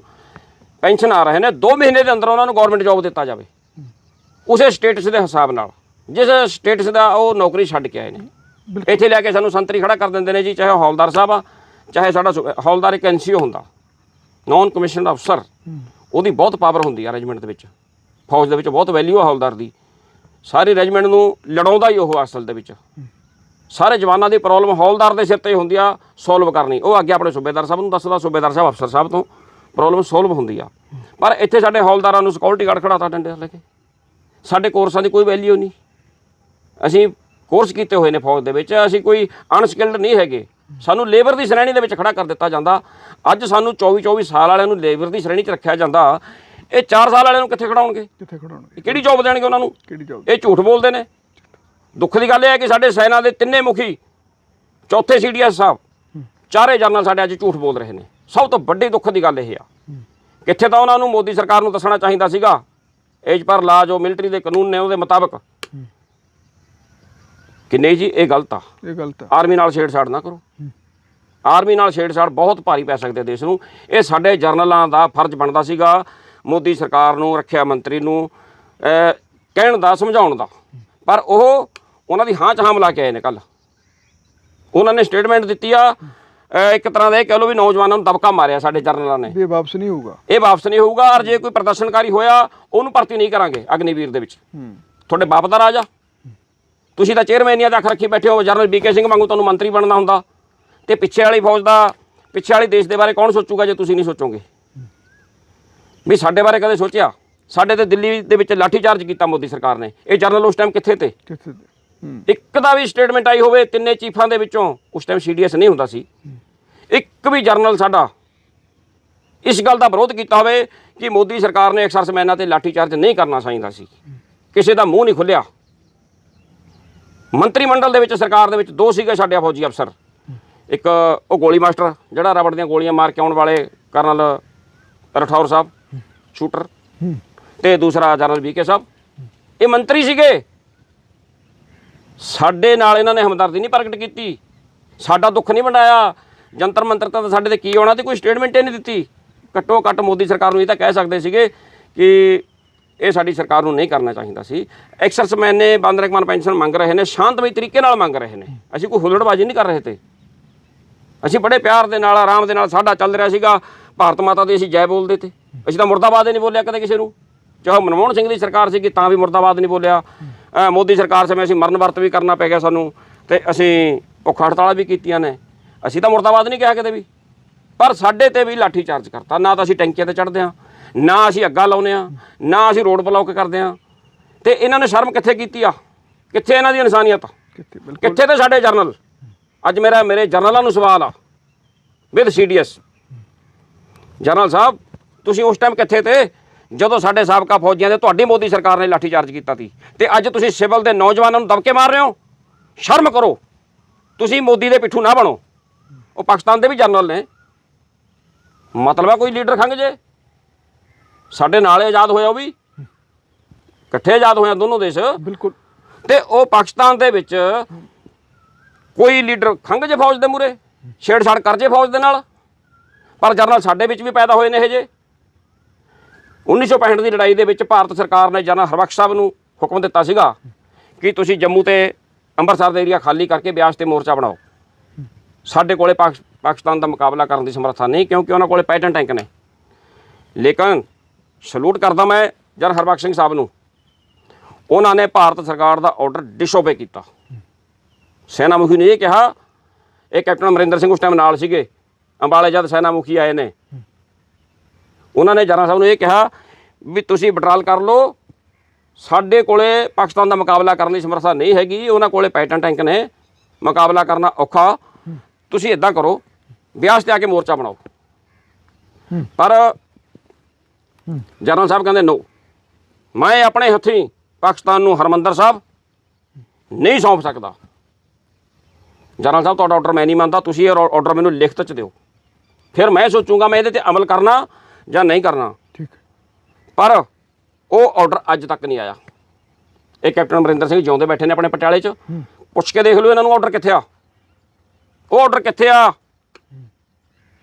ਪੈਨਸ਼ਨ ਆ ਰਹੇ ਨੇ, 2 ਮਹੀਨੇ ਦੇ ਅੰਦਰ ਉਹਨਾਂ ਨੂੰ ਗੌਰਮੈਂਟ ਜੋਬ ਦਿੱਤਾ ਜਾਵੇ ਉਸੇ ਸਟੇਟਸ ਦੇ ਹਿਸਾਬ ਨਾਲ, ਜਿਸ ਸਟੇਟਸ ਦਾ ਉਹ ਨੌਕਰੀ ਛੱਡ ਕੇ ਆਏ ਨੇ। ਇੱਥੇ ਲੈ ਕੇ ਸਾਨੂੰ ਸੰਤਰੀ ਖੜਾ ਕਰ ਦਿੰਦੇ ਨੇ ਜੀ, ਚਾਹੇ ਹੌਲਦਾਰ ਸਾਹਿਬ ਆ, ਚਾਹੇ ਸਾਡਾ ਹੌਲਦਾਰ ਇੱਕ NCO ਹੁੰਦਾ, ਨੌਨ ਕਮਿਸ਼ਨਡ ਅਫਸਰ, ਉਹਦੀ ਬਹੁਤ ਪਾਵਰ ਹੁੰਦੀ ਆ ਰੈਜੀਮੈਂਟ ਦੇ ਵਿੱਚ, ਫੌਜ ਦੇ ਵਿੱਚ ਬਹੁਤ ਵੈਲਿਊ ਆ ਹੌਲਦਾਰ ਦੀ। ਸਾਰੀ ਰੈਜੀਮੈਂਟ ਨੂੰ ਲੜਾਉਂਦਾ ਹੀ ਉਹ ਅਸਲ ਦੇ ਵਿੱਚ। ਸਾਰੇ ਜਵਾਨਾਂ ਦੀ ਪ੍ਰੋਬਲਮ ਹੌਲਦਾਰ ਦੇ ਸਿਰ ਤੇ ਹੁੰਦੀ ਆ ਸੋਲਵ ਕਰਨੀ, ਉਹ ਅੱਗੇ ਆਪਣੇ ਸੂਬੇਦਾਰ ਸਾਹਿਬ ਨੂੰ ਦੱਸਦਾ, ਸੂਬੇਦਾਰ ਸਾਹਿਬ ਅਫਸਰ ਸਾਹਿਬ ਤੋਂ ਪ੍ਰੋਬਲਮ ਸੋਲਵ ਹੁੰਦੀ ਆ। ਪਰ ਇੱਥੇ ਸਾਡੇ ਹੌਲਦਾਰਾਂ ਨੂੰ ਸਿਕਿਉਰਿਟੀ ਗਾਰਡ ਖੜਾਤਾ ਡੰਡੇ ਲੈ ਕੇ। ਸਾਡੇ ਕੋਰਸਾਂ ਦੀ ਕੋਈ ਵੈਲਿਊ ਨਹੀਂ। ਅਸੀਂ ਕੋਰਸ ਕੀਤੇ ਹੋਏ ਨੇ ਫੌਜ ਦੇ ਵਿੱਚ, ਅਸੀਂ ਕੋਈ ਅਨਸਕਿਲਡ ਨਹੀਂ ਹੈਗੇ। ਸਾਨੂੰ ਲੇਬਰ ਦੀ ਸ਼੍ਰੇਣੀ ਦੇ ਵਿੱਚ ਖੜਾ ਕਰ ਦਿੱਤਾ ਜਾਂਦਾ। ਅੱਜ ਸਾਨੂੰ 24 ਸਾਲ ਵਾਲਿਆਂ ਨੂੰ ਲੇਬਰ ਦੀ ਸ਼੍ਰੇਣੀ 'ਚ ਰੱਖਿਆ ਜਾਂਦਾ। ਇਹ 4 ਸਾਲ ਵਾਲਿਆਂ ਨੂੰ ਕਿੱਥੇ ਖੜਾਉਣਗੇ? ਕਿੱਥੇ ਖੜਾਉਣਗੇ? ਕਿਹੜੀ ਜੋਬ ਦੇਣਗੇ ਉਹਨਾਂ ਨੂੰ? ਕਿਹੜੀ ਜੋਬ? ਇਹ ਝੂਠ ਬੋਲਦੇ ਨੇ। ਦੁੱਖ ਦੀ ਗੱਲ ਇਹ ਹੈ ਕਿ ਸਾਡੇ ਸੈਨਾ ਦੇ ਤਿੰਨੇ ਮੁਖੀ, ਚੌਥੇ CDS ਸਾਹਿਬ, ਚਾਰੇ ਜਨਰਲ ਸਾਡੇ ਅੱਜ ਝੂਠ ਬੋਲ ਰਹੇ ਨੇ। ਸਭ ਤੋਂ ਵੱਡੀ ਦੁੱਖ ਦੀ ਗੱਲ ਇਹ ਆ, ਕਿੱਥੇ ਤਾਂ ਉਹਨਾਂ ਨੂੰ ਮੋਦੀ ਸਰਕਾਰ ਨੂੰ ਦੱਸਣਾ ਚਾਹੀਦਾ ਸੀਗਾ ਏਜ ਪਰ ਲਾ ਜੋ ਮਿਲਟਰੀ ਦੇ ਕਾਨੂੰਨ ਨੇ ਉਹਦੇ ਮੁਤਾਬਕ ਕਿ ਨਹੀਂ ਜੀ ਇਹ ਗਲਤ ਆ, ਇਹ ਗਲਤ ਆ। ਆਰਮੀ ਨਾਲ ਛੇੜਛਾੜ ਨਾ ਕਰੋ। ਆਰਮੀ ਨਾਲ ਛੇੜਛਾੜ ਬਹੁਤ ਭਾਰੀ ਪੈ ਸਕਦੇ ਦੇਸ਼ ਨੂੰ। ਇਹ ਸਾਡੇ ਜਰਨਲਾਂ ਦਾ ਫਰਜ਼ ਬਣਦਾ ਸੀਗਾ ਮੋਦੀ ਸਰਕਾਰ ਨੂੰ, ਰੱਖਿਆ ਮੰਤਰੀ ਨੂੰ ਕਹਿਣ ਦਾ, ਸਮਝਾਉਣ ਦਾ। ਪਰ ਉਹ ਉਹਨਾਂ ਦੀ ਹਾਂ 'ਚ ਹਾਂ ਮਿਲਾ ਕੇ ਆਏ ਨੇ। ਕੱਲ੍ਹ ਉਹਨਾਂ ਨੇ ਸਟੇਟਮੈਂਟ ਦਿੱਤੀ ਆ, ਇੱਕ ਤਰ੍ਹਾਂ ਦਾ ਇਹ ਕਹਿ ਲਓ ਵੀ ਨੌਜਵਾਨਾਂ ਨੂੰ ਦਬਕਾ ਮਾਰਿਆ ਸਾਡੇ ਜਰਨਲਾਂ ਨੇ। ਇਹ ਵਾਪਸ ਨਹੀਂ ਹੋਊਗਾ, ਇਹ ਵਾਪਸ ਨਹੀਂ ਹੋਊਗਾ। ਔਰ ਜੇ ਕੋਈ ਪ੍ਰਦਰਸ਼ਨਕਾਰੀ ਹੋਇਆ ਉਹਨੂੰ ਭਰਤੀ ਨਹੀਂ ਕਰਾਂਗੇ ਅਗਨੀਵੀਰ ਦੇ ਵਿੱਚ। ਤੁਹਾਡੇ ਬਾਪ ਦਾ ਰਾਜ ਆ, ਤੁਸੀਂ ਤਾਂ ਚੇਅਰਮੈਨੀਆਂ ਦਾ ਅੱਖ ਰੱਖੀ ਬੈਠੇ ਹੋ। ਜਨਰਲ BK ਸਿੰਘ ਵਾਂਗੂ ਤੁਹਾਨੂੰ ਮੰਤਰੀ ਬਣਨਾ ਹੁੰਦਾ। ਤੇ ਪਿੱਛੇ ਵਾਲੀ ਫੌਜ ਦਾ, ਪਿੱਛੇ ਵਾਲੀ ਦੇਸ਼ ਦੇ ਬਾਰੇ ਕੌਣ ਸੋਚੂਗਾ ਜੇ ਤੁਸੀਂ ਨਹੀਂ ਸੋਚੋਗੇ? ਵੀ ਸਾਡੇ ਬਾਰੇ ਕਦੇ ਸੋਚਿਆ? ਸਾਡੇ ਤੇ ਦਿੱਲੀ ਦੇ ਵਿੱਚ ਲਾਠੀ ਚਾਰਜ ਕੀਤਾ ਮੋਦੀ ਸਰਕਾਰ ਨੇ। ਇਹ ਜਰਨਲ ਉਸ ਟਾਈਮ ਕਿੱਥੇ ਤੇ? ਇੱਕ ਦਾ ਵੀ ਸਟੇਟਮੈਂਟ ਆਈ ਹੋਵੇ ਤਿੰਨੇ ਚੀਫਾਂ ਦੇ ਵਿੱਚੋਂ? ਉਸ ਟਾਈਮ CDS ਨਹੀਂ ਹੁੰਦਾ ਸੀ। ਇੱਕ ਵੀ ਜਰਨਲ ਸਾਡਾ ਇਸ ਗੱਲ ਦਾ ਵਿਰੋਧ ਕੀਤਾ ਹੋਵੇ ਕਿ ਮੋਦੀ ਸਰਕਾਰ ਨੇ ਐਕਸਰਸਮੈਨਾਂ ਤੇ ਲਾਠੀ ਚਾਰਜ ਨਹੀਂ ਕਰਨਾ ਚਾਹੀਦਾ ਸੀ। ਕਿਸੇ ਦਾ ਮੂੰਹ ਨਹੀਂ ਖੁੱਲਿਆ। ਮੰਤਰੀ ਮੰਡਲ ਦੇ ਵਿੱਚ, ਸਰਕਾਰ ਦੇ ਵਿੱਚ 2 ਸੀਗੇ ਸਾਡੇ ਫੌਜੀ ਅਫਸਰ। ਇੱਕ ਉਹ ਗੋਲੀ ਮਾਸਟਰ ਜਿਹੜਾ ਰਬੜ ਦੀਆਂ ਗੋਲੀਆਂ ਮਾਰ ਕੇ ਆਉਣ ਵਾਲੇ ਕਰਨਲ ਰਠੌਰ ਸਾਹਿਬ ਸ਼ੂਟਰ, ਤੇ ਦੂਸਰਾ ਜਨਰਲ BK ਸਾਹਿਬ। ਇਹ ਮੰਤਰੀ ਸੀਗੇ। ਸਾਡੇ ਨਾਲ ਇਹਨਾਂ ਨੇ ਹਮਦਰਦੀ ਨਹੀਂ ਪ੍ਰਗਟ ਕੀਤੀ, ਸਾਡਾ ਦੁੱਖ ਨਹੀਂ ਵੰਡਾਇਆ। ਜੰਤਰ ਮੰਤਰ ਤਾਂ ਸਾਡੇ ਤੇ ਕੀ ਆਉਣਾ ਤੇ ਕੋਈ ਸਟੇਟਮੈਂਟ ਹੀ ਨਹੀਂ ਦਿੱਤੀ। ਘੱਟੋ ਘੱਟ ਮੋਦੀ ਸਰਕਾਰ ਨੂੰ ਇਹ ਤਾਂ ਕਹਿ ਸਕਦੇ ਸੀਗੇ ਕਿ ਇਹ ਸਾਡੀ ਸਰਕਾਰ ਨੂੰ ਨਹੀਂ ਕਰਨਾ ਚਾਹੀਦਾ ਸੀ। ਐਕਸਰਸਮੈਨ ਨੇ ਬੰਦ ਪੈਨਸ਼ਨ ਮੰਗ ਰਹੇ ਨੇ, ਸ਼ਾਂਤਮਈ ਤਰੀਕੇ ਨਾਲ ਮੰਗ ਰਹੇ ਨੇ। ਅਸੀਂ ਕੋਈ ਹੁੱਲੜਬਾਜ਼ੀ ਨਹੀਂ ਕਰ ਰਹੇ ਤੇ। ਅਸੀਂ ਬੜੇ ਪਿਆਰ ਦੇ ਨਾਲ, ਆਰਾਮ ਦੇ ਨਾਲ ਸਾਡਾ ਚੱਲ ਰਿਹਾ ਸੀਗਾ। ਭਾਰਤ ਮਾਤਾ ਦੀ ਅਸੀਂ ਜੈ ਬੋਲਦੇ ਤੇ। ਅਸੀਂ ਤਾਂ ਮੁਰਦਾਬਾਦ ਹੀ ਨਹੀਂ ਬੋਲਿਆ ਕਦੇ ਕਿਸੇ ਨੂੰ। ਚਾਹੇ ਮਨਮੋਹਨ ਸਿੰਘ ਦੀ ਸਰਕਾਰ ਸੀਗੀ ਤਾਂ ਵੀ ਮੁਰਦਾਬਾਦ ਨਹੀਂ ਬੋਲਿਆ। ਮੋਦੀ ਸਰਕਾਰ ਸਮੇਂ ਅਸੀਂ ਮਰਨ ਵਰਤ ਵੀ ਕਰਨਾ ਪੈ ਗਿਆ ਸਾਨੂੰ, ਤੇ ਅਸੀਂ ਭੁੱਖ ਹੜਤਾਲਾਂ ਵੀ ਕੀਤੀਆਂ ਨੇ। ਅਸੀਂ ਤਾਂ ਮੁਰਦਾਬਾਦ ਨਹੀਂ ਕਿਹਾ ਕਦੇ ਵੀ। ਪਰ ਸਾਡੇ ਤੇ ਵੀ ਲਾਠੀ ਚਾਰਜ ਕਰਤਾ। ਨਾ ਤਾਂ ਅਸੀਂ ਟੈਂਕੀਆਂ ਤੇ ਚੜ੍ਹਦੇ ਹਾਂ, ਨਾ ਅਸੀਂ ਅੱਗਾ ਲਾਉਂਦੇ ਹਾਂ, ਨਾ ਅਸੀਂ ਰੋਡ ਬਲੌਕ ਕਰਦੇ ਹਾਂ। ਤੇ ਇਹਨਾਂ ਨੇ ਸ਼ਰਮ ਕਿੱਥੇ ਕੀਤੀ ਆ? ਕਿੱਥੇ ਇਹਨਾਂ ਦੀ ਇਨਸਾਨੀਅਤ? ਕਿੱਥੇ ਤੇ ਸਾਡੇ ਜਰਨਲ? ਅੱਜ ਮੇਰੇ ਜਰਨਲਾਂ ਨੂੰ ਸਵਾਲ ਆ ਵਿਦ CDS। ਜਰਨਲ ਸਾਹਿਬ ਤੁਸੀਂ ਉਸ ਟਾਈਮ ਕਿੱਥੇ ਤੇ ਜਦੋਂ ਸਾਡੇ ਸਾਬਕਾ ਫੌਜੀਆਂ ਦੇ ਤੁਹਾਡੀ ਮੋਦੀ ਸਰਕਾਰ ਨੇ ਲਾਠੀ ਚਾਰਜ ਕੀਤਾ ਸੀ? ਤੇ ਅੱਜ ਤੁਸੀਂ ਸਿਵਲ ਦੇ ਨੌਜਵਾਨਾਂ ਨੂੰ ਦਬਕੇ ਮਾਰ ਰਹੇ ਹੋ। ਸ਼ਰਮ ਕਰੋ। ਤੁਸੀਂ ਮੋਦੀ ਦੇ ਪਿੱਠੂ ਨਾ ਬਣੋ। ਉਹ ਪਾਕਿਸਤਾਨ ਦੇ ਵੀ ਜਰਨਲ ਨੇ। ਮਤਲਬ ਆ ਕੋਈ ਲੀਡਰ ਖੰਗ ਜੇ? ਸਾਡੇ ਨਾਲ ਆਜ਼ਾਦ ਹੋਇਆ, ਉਹ ਵੀ ਇਕੱਠੇ ਆਜ਼ਾਦ ਹੋਇਆ ਦੋਨੋਂ ਦੇਸ਼। ਬਿਲਕੁਲ। ਤੇ ਉਹ ਪਾਕਿਸਤਾਨ ਦੇ ਵਿੱਚ ਕੋਈ ਲੀਡਰ ਖੰਗ ਜੇ ਫੌਜ ਦੇ ਮੂਹਰੇ, ਛੇੜਛਾੜ ਕਰ ਜੇ ਫੌਜ ਦੇ ਨਾਲ? ਪਰ ਜਰਨਲ ਸਾਡੇ ਵਿੱਚ ਵੀ ਪੈਦਾ ਹੋਏ ਨੇ ਇਹ ਜੇ। 1965 ਦੀ ਲੜਾਈ ਦੇ ਵਿੱਚ ਭਾਰਤ ਸਰਕਾਰ ਨੇ ਜਨਰਲ ਹਰਬਖਸ਼ ਸਾਹਿਬ ਨੂੰ ਹੁਕਮ ਦਿੱਤਾ ਸੀਗਾ ਕਿ ਤੁਸੀਂ ਜੰਮੂ ਤੇ ਅੰਮ੍ਰਿਤਸਰ ਦਾ ਏਰੀਆ ਖਾਲੀ ਕਰਕੇ ਬਿਆਸ ਤੇ ਮੋਰਚਾ ਬਣਾਓ। ਸਾਡੇ ਕੋਲੇ ਪਾਕਿਸਤਾਨ ਦਾ ਮੁਕਾਬਲਾ ਕਰਨ ਦੀ ਸਮਰੱਥਾ ਨਹੀਂ, ਕਿਉਂਕਿ ਉਹਨਾਂ ਕੋਲੇ ਪੈਟਨ ਟੈਂਕ ਨੇ। ਲੇਕਿਨ ਸਲੂਟ ਕਰਦਾ ਮੈਂ ਜਨਰਲ ਹਰਬਖਸ਼ ਸਿੰਘ ਸਾਹਿਬ ਨੂੰ। ਉਹਨਾਂ ਨੇ ਭਾਰਤ ਸਰਕਾਰ ਦਾ ਆਰਡਰ ਡਿਸਓਬੇ ਕੀਤਾ। ਸੈਨਾ ਮੁਖੀ ਨੇ ਇਹ ਕਿਹਾ, ਇਹ ਕੈਪਟਨ ਅਮਰਿੰਦਰ ਸਿੰਘ ਉਸ ਟਾਈਮ ਨਾਲ ਸੀਗੇ, ਅੰਬਾਲੇ ਜਦ ਸੈਨਾ ਮੁਖੀ ਆਏ ਨੇ, ਉਹਨਾਂ ਨੇ ਜਨਰਲ ਸਾਹਿਬ ਨੂੰ ਇਹ ਕਿਹਾ ਵੀ ਤੁਸੀਂ ਵਿਡਰਾਲ ਕਰ ਲਓ, ਸਾਡੇ ਕੋਲੇ ਪਾਕਿਸਤਾਨ ਦਾ ਮੁਕਾਬਲਾ ਕਰਨ ਦੀ ਸਮਰੱਥਾ ਨਹੀਂ ਹੈਗੀ। ਉਹਨਾਂ ਕੋਲੇ ਪੈਟਨ ਟੈਂਕ ਨੇ, ਮੁਕਾਬਲਾ ਕਰਨਾ ਔਖਾ। ਤੁਸੀਂ ਇੱਦਾਂ ਕਰੋ, ਬਿਆਸ 'ਤੇ ਆ ਕੇ ਮੋਰਚਾ ਬਣਾਓ। ਪਰ ਜਨਰਲ ਸਾਹਿਬ ਕਹਿੰਦੇ ਨੋ, ਮੈਂ ਆਪਣੇ ਹੱਥੀਂ ਪਾਕਿਸਤਾਨ ਨੂੰ ਹਰਮੰਦਰ ਸਾਹਿਬ ਨਹੀਂ ਸੌਂਪ ਸਕਦਾ। ਜਨਰਲ ਸਾਹਿਬ ਤੁਹਾਡਾ ਆਰਡਰ ਮੈਂ ਨਹੀਂ ਮੰਨਦਾ, ਤੁਸੀਂ ਇਹ ਆਰਡਰ ਮੈਨੂੰ ਲਿਖਤ 'ਚ ਦਿਓ, ਫਿਰ ਮੈਂ ਸੋਚੂੰਗਾ ਮੈਂ ਇਹਦੇ 'ਤੇ ਅਮਲ ਕਰਨਾ ਜਾਂ ਨਹੀਂ ਕਰਨਾ। ਠੀਕ। ਪਰ ਉਹ ਆਰਡਰ ਅੱਜ ਤੱਕ ਨਹੀਂ ਆਇਆ। ਇਹ ਕੈਪਟਨ ਅਮਰਿੰਦਰ ਸਿੰਘ ਜਿਉਂਦੇ ਬੈਠੇ ਨੇ ਆਪਣੇ ਪਟਿਆਲੇ 'ਚ, ਪੁੱਛ ਕੇ ਦੇਖ ਲਓ ਇਹਨਾਂ ਨੂੰ ਆਰਡਰ ਕਿੱਥੇ ਆ। ਉਹ ਆਰਡਰ ਕਿੱਥੇ ਆ?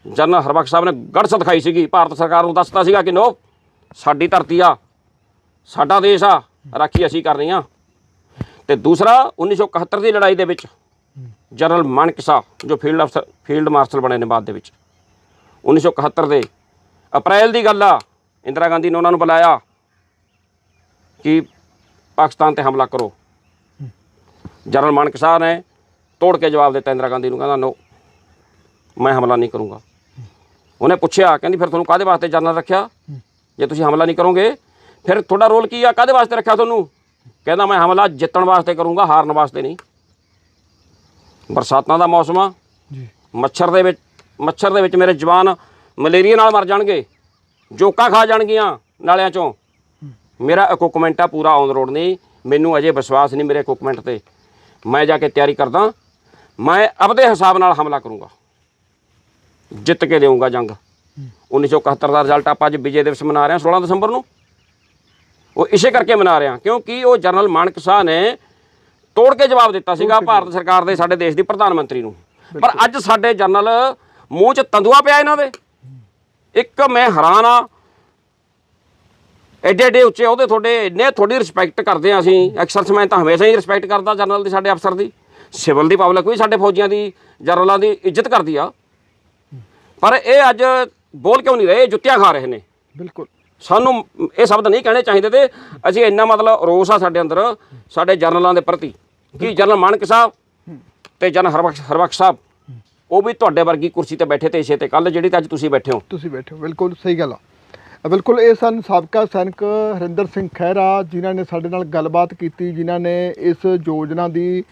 ਜਨਰਲ ਹਰਬਖਸ਼ ਸਾਹਿਬ ਨੇ ਗੜ੍ਹਸ ਦਿਖਾਈ ਸੀਗੀ, ਭਾਰਤ ਸਰਕਾਰ ਨੂੰ ਦੱਸਤਾ ਸੀਗਾ ਕਿ ਨੋ, ਸਾਡੀ ਧਰਤੀ ਆ, ਸਾਡਾ ਦੇਸ਼ ਆ, ਰਾਖੀ ਅਸੀਂ ਕਰਨੀ ਆ। ਤੇ ਦੂਸਰਾ 1971 ਦੀ ਲੜਾਈ ਦੇ ਵਿੱਚ ਜਨਰਲ ਮਾਨਕਿਸਾ ਜੋ ਫੀਲਡ ਮਾਰਸ਼ਲ ਬਣੇ ਨੇ ਬਾਅਦ ਦੇ ਵਿੱਚ, 1971 ਦੇ ਅਪ੍ਰੈਲ ਦੀ ਗੱਲ ਆ। ਇੰਦਰਾ ਗਾਂਧੀ ਨੇ ਉਹਨਾਂ ਨੂੰ ਬੁਲਾਇਆ ਕਿ ਪਾਕਿਸਤਾਨ ਤੇ ਹਮਲਾ ਕਰੋ। ਜਨਰਲ ਮਾਨਕ ਸਾਹਿਬ ਨੇ ਤੋੜ ਕੇ ਜਵਾਬ ਦਿੱਤਾ ਇੰਦਰਾ ਗਾਂਧੀ ਨੂੰ, ਕਹਿੰਦਾ ਨੋ, ਮੈਂ ਹਮਲਾ ਨਹੀਂ ਕਰੂੰਗਾ। ਉਹਨੇ ਪੁੱਛਿਆ, ਕਹਿੰਦੀ ਫਿਰ ਤੁਹਾਨੂੰ ਕਾਹਦੇ ਵਾਸਤੇ ਜਨਰਲ ਰੱਖਿਆ? ਜੇ ਤੁਸੀਂ ਹਮਲਾ ਨਹੀਂ ਕਰੋਗੇ ਫਿਰ ਤੁਹਾਡਾ ਰੋਲ ਕੀ ਆ? ਕਾਹਦੇ ਵਾਸਤੇ ਰੱਖਿਆ ਤੁਹਾਨੂੰ? ਕਹਿੰਦਾ ਮੈਂ ਹਮਲਾ ਜਿੱਤਣ ਵਾਸਤੇ ਕਰੂੰਗਾ, ਹਾਰਨ ਵਾਸਤੇ ਨਹੀਂ। ਬਰਸਾਤਾਂ ਦਾ ਮੌਸਮ ਆ ਜੀ, ਮੱਛਰ ਦੇ ਵਿੱਚ ਮੇਰੇ ਜਵਾਨ ਮਲੇਰੀਆ ਨਾਲ ਮਰ ਜਾਣਗੇ, ਜੋਕਾਂ ਖਾ ਜਾਣਗੀਆਂ ਨਾਲਿਆਂ ਚੋਂ। ਮੇਰਾ ਇਕੁਇਪਮੈਂਟ ਆ ਪੂਰਾ ਔਨ ਰੋਡ ਨਹੀਂ, ਮੈਨੂੰ ਅਜੇ ਵਿਸ਼ਵਾਸ ਨਹੀਂ ਮੇਰੇ ਇਕੁਇਪਮੈਂਟ ਤੇ। ਮੈਂ ਜਾ ਕੇ ਤਿਆਰੀ ਕਰਦਾ, ਮੈਂ ਆਪਦੇ ਹਿਸਾਬ ਨਾਲ ਹਮਲਾ ਕਰੂੰਗਾ, ਜਿੱਤ ਕੇ ਦੇਊਂਗਾ ਜੰਗ। 1971 ਦਾ ਰਿਜ਼ਲਟ ਆਪਾਂ ਅੱਜ ਵਿਜੇ ਦਿਵਸ ਮਨਾ ਰਹੇ ਹਾਂ 16 ਦਸੰਬਰ ਨੂੰ। ਉਹ ਇਸੇ ਕਰਕੇ ਮਨਾ ਰਹੇ ਹਾਂ ਕਿਉਂਕਿ ਉਹ ਜਨਰਲ ਮਾਨਕ ਸ਼ਾਹ ਨੇ ਤੋੜ ਕੇ ਜਵਾਬ ਦਿੱਤਾ ਸੀਗਾ ਭਾਰਤ ਸਰਕਾਰ ਦੇ, ਸਾਡੇ ਦੇਸ਼ ਦੀ ਪ੍ਰਧਾਨ ਮੰਤਰੀ ਨੂੰ। ਪਰ ਅੱਜ ਸਾਡੇ ਜਨਰਲ ਮੂੰਹ 'ਚ ਤੰਦੂਆ ਪਿਆ ਇਹਨਾਂ ਦੇ। ਇੱਕ ਮੈਂ ਹੈਰਾਨ ਆ, ਐਡੇ ਐਡੇ ਉੱਚੇ ਉਹਦੇ ਤੁਹਾਡੇ, ਇੰਨੇ ਤੁਹਾਡੀ ਰਿਸਪੈਕਟ ਕਰਦੇ ਹਾਂ ਅਸੀਂ। ਐਕਸਰਸਮੈਨ ਤਾਂ ਹਮੇਸ਼ਾ ਹੀ ਰਿਸਪੈਕਟ ਕਰਦਾ ਜਨਰਲ ਦੀ, ਸਾਡੇ ਅਫਸਰ ਦੀ। ਸਿਵਲ ਦੀ ਪਬਲਿਕ ਵੀ ਸਾਡੇ ਫੌਜੀਆਂ ਦੀ, ਜਨਰਲਾਂ ਦੀ ਇੱਜ਼ਤ ਕਰਦੀ ਆ। ਪਰ ਇਹ ਅੱਜ ਬੋਲ ਕਿਉਂ ਨਹੀਂ ਰਹੇ? ਜੁੱਤੀਆਂ ਖਾ ਰਹੇ ਨੇ। ਬਿਲਕੁਲ ਸਾਨੂੰ ਇਹ ਸ਼ਬਦ ਨਹੀਂ ਕਹਿਣੇ ਚਾਹੀਦੇ ਤੇ ਅਸੀਂ ਇੰਨਾ ਮਤਲਬ ਰੋਸ ਆ ਸਾਡੇ ਅੰਦਰ ਸਾਡੇ ਜਨਰਲਾਂ ਦੇ ਪ੍ਰਤੀ ਕਿ ਜਨਰਲ ਮਾਨਕ ਸਾਹਿਬ ਤੇ ਜਨ ਹਰਬਖਸ਼ ਸਾਹਿਬ ਉਹ ਵੀ ਤੁਹਾਡੇ ਵਰਗੀ ਕੁਰਸੀ ਤੇ ਬੈਠੇ ਤੇ ਇਸੇ ਤੇ ਕੱਲ ਜਿਹੜੀ ਤੇ ਅੱਜ ਤੁਸੀਂ ਬੈਠੇ ਹੋ। ਬਿਲਕੁਲ ਸਹੀ ਗੱਲ ਆ। ਬਿਲਕੁਲ ਇਹ ਸਨ ਸਾਬਕਾ ਸੈਨਿਕ ਹਰਿੰਦਰ ਸਿੰਘ ਖਹਿਰਾ, ਜਿਨ੍ਹਾਂ ਨੇ ਸਾਡੇ ਨਾਲ ਗੱਲਬਾਤ ਕੀਤੀ, ਜਿਨ੍ਹਾਂ ਨੇ ਇਸ ਯੋਜਨਾ ਦੀ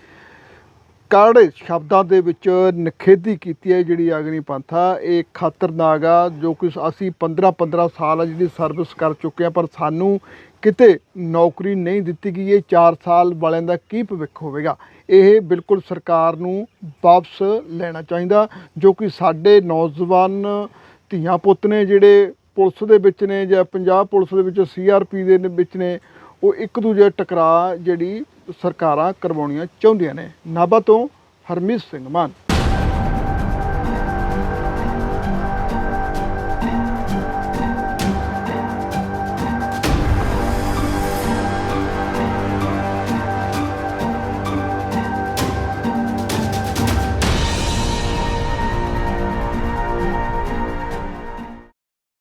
ਕਾੜੇ ਸ਼ਬਦਾਂ ਦੇ ਵਿੱਚ ਨਿਖੇਧੀ ਕੀਤੀ ਹੈ। ਜਿਹੜੀ ਅਗਨੀਪੰਥ ਆ ਇਹ ਖਤਰਨਾਕ ਆ, ਜੋ ਕਿ ਅਸੀਂ 15 ਸਾਲ ਆ ਜਿਹੜੀ ਸਰਵਿਸ ਕਰ ਚੁੱਕੇ ਹਾਂ, ਪਰ ਸਾਨੂੰ ਕਿਤੇ ਨੌਕਰੀ ਨਹੀਂ ਦਿੱਤੀ ਗਈ। ਇਹ 4 ਸਾਲ ਵਾਲਿਆਂ ਦਾ ਕੀ ਭਵਿੱਖ ਹੋਵੇਗਾ? ਇਹ ਬਿਲਕੁਲ ਸਰਕਾਰ ਨੂੰ ਵਾਪਸ ਲੈਣਾ ਚਾਹੀਦਾ, ਜੋ ਕਿ ਸਾਡੇ ਨੌਜਵਾਨ ਧੀਆਂ ਪੁੱਤ ਨੇ ਜਿਹੜੇ ਪੁਲਿਸ ਦੇ ਵਿੱਚ ਨੇ ਜਾਂ ਪੰਜਾਬ ਪੁਲਿਸ ਦੇ ਵਿੱਚ CRP ਦੇ ਵਿੱਚ ਨੇ, ਉਹ ਇੱਕ ਦੂਜੇ ਟਕਰਾਅ ਜਿਹੜੀ ਸਰਕਾਰਾਂ ਕਰਵਾਉਣੀਆਂ ਚਾਹੁੰਦੀਆਂ ਨੇ। ਨਾਭਾ ਤੋਂ ਹਰਮੀਤ ਸਿੰਘ ਮਾਨ।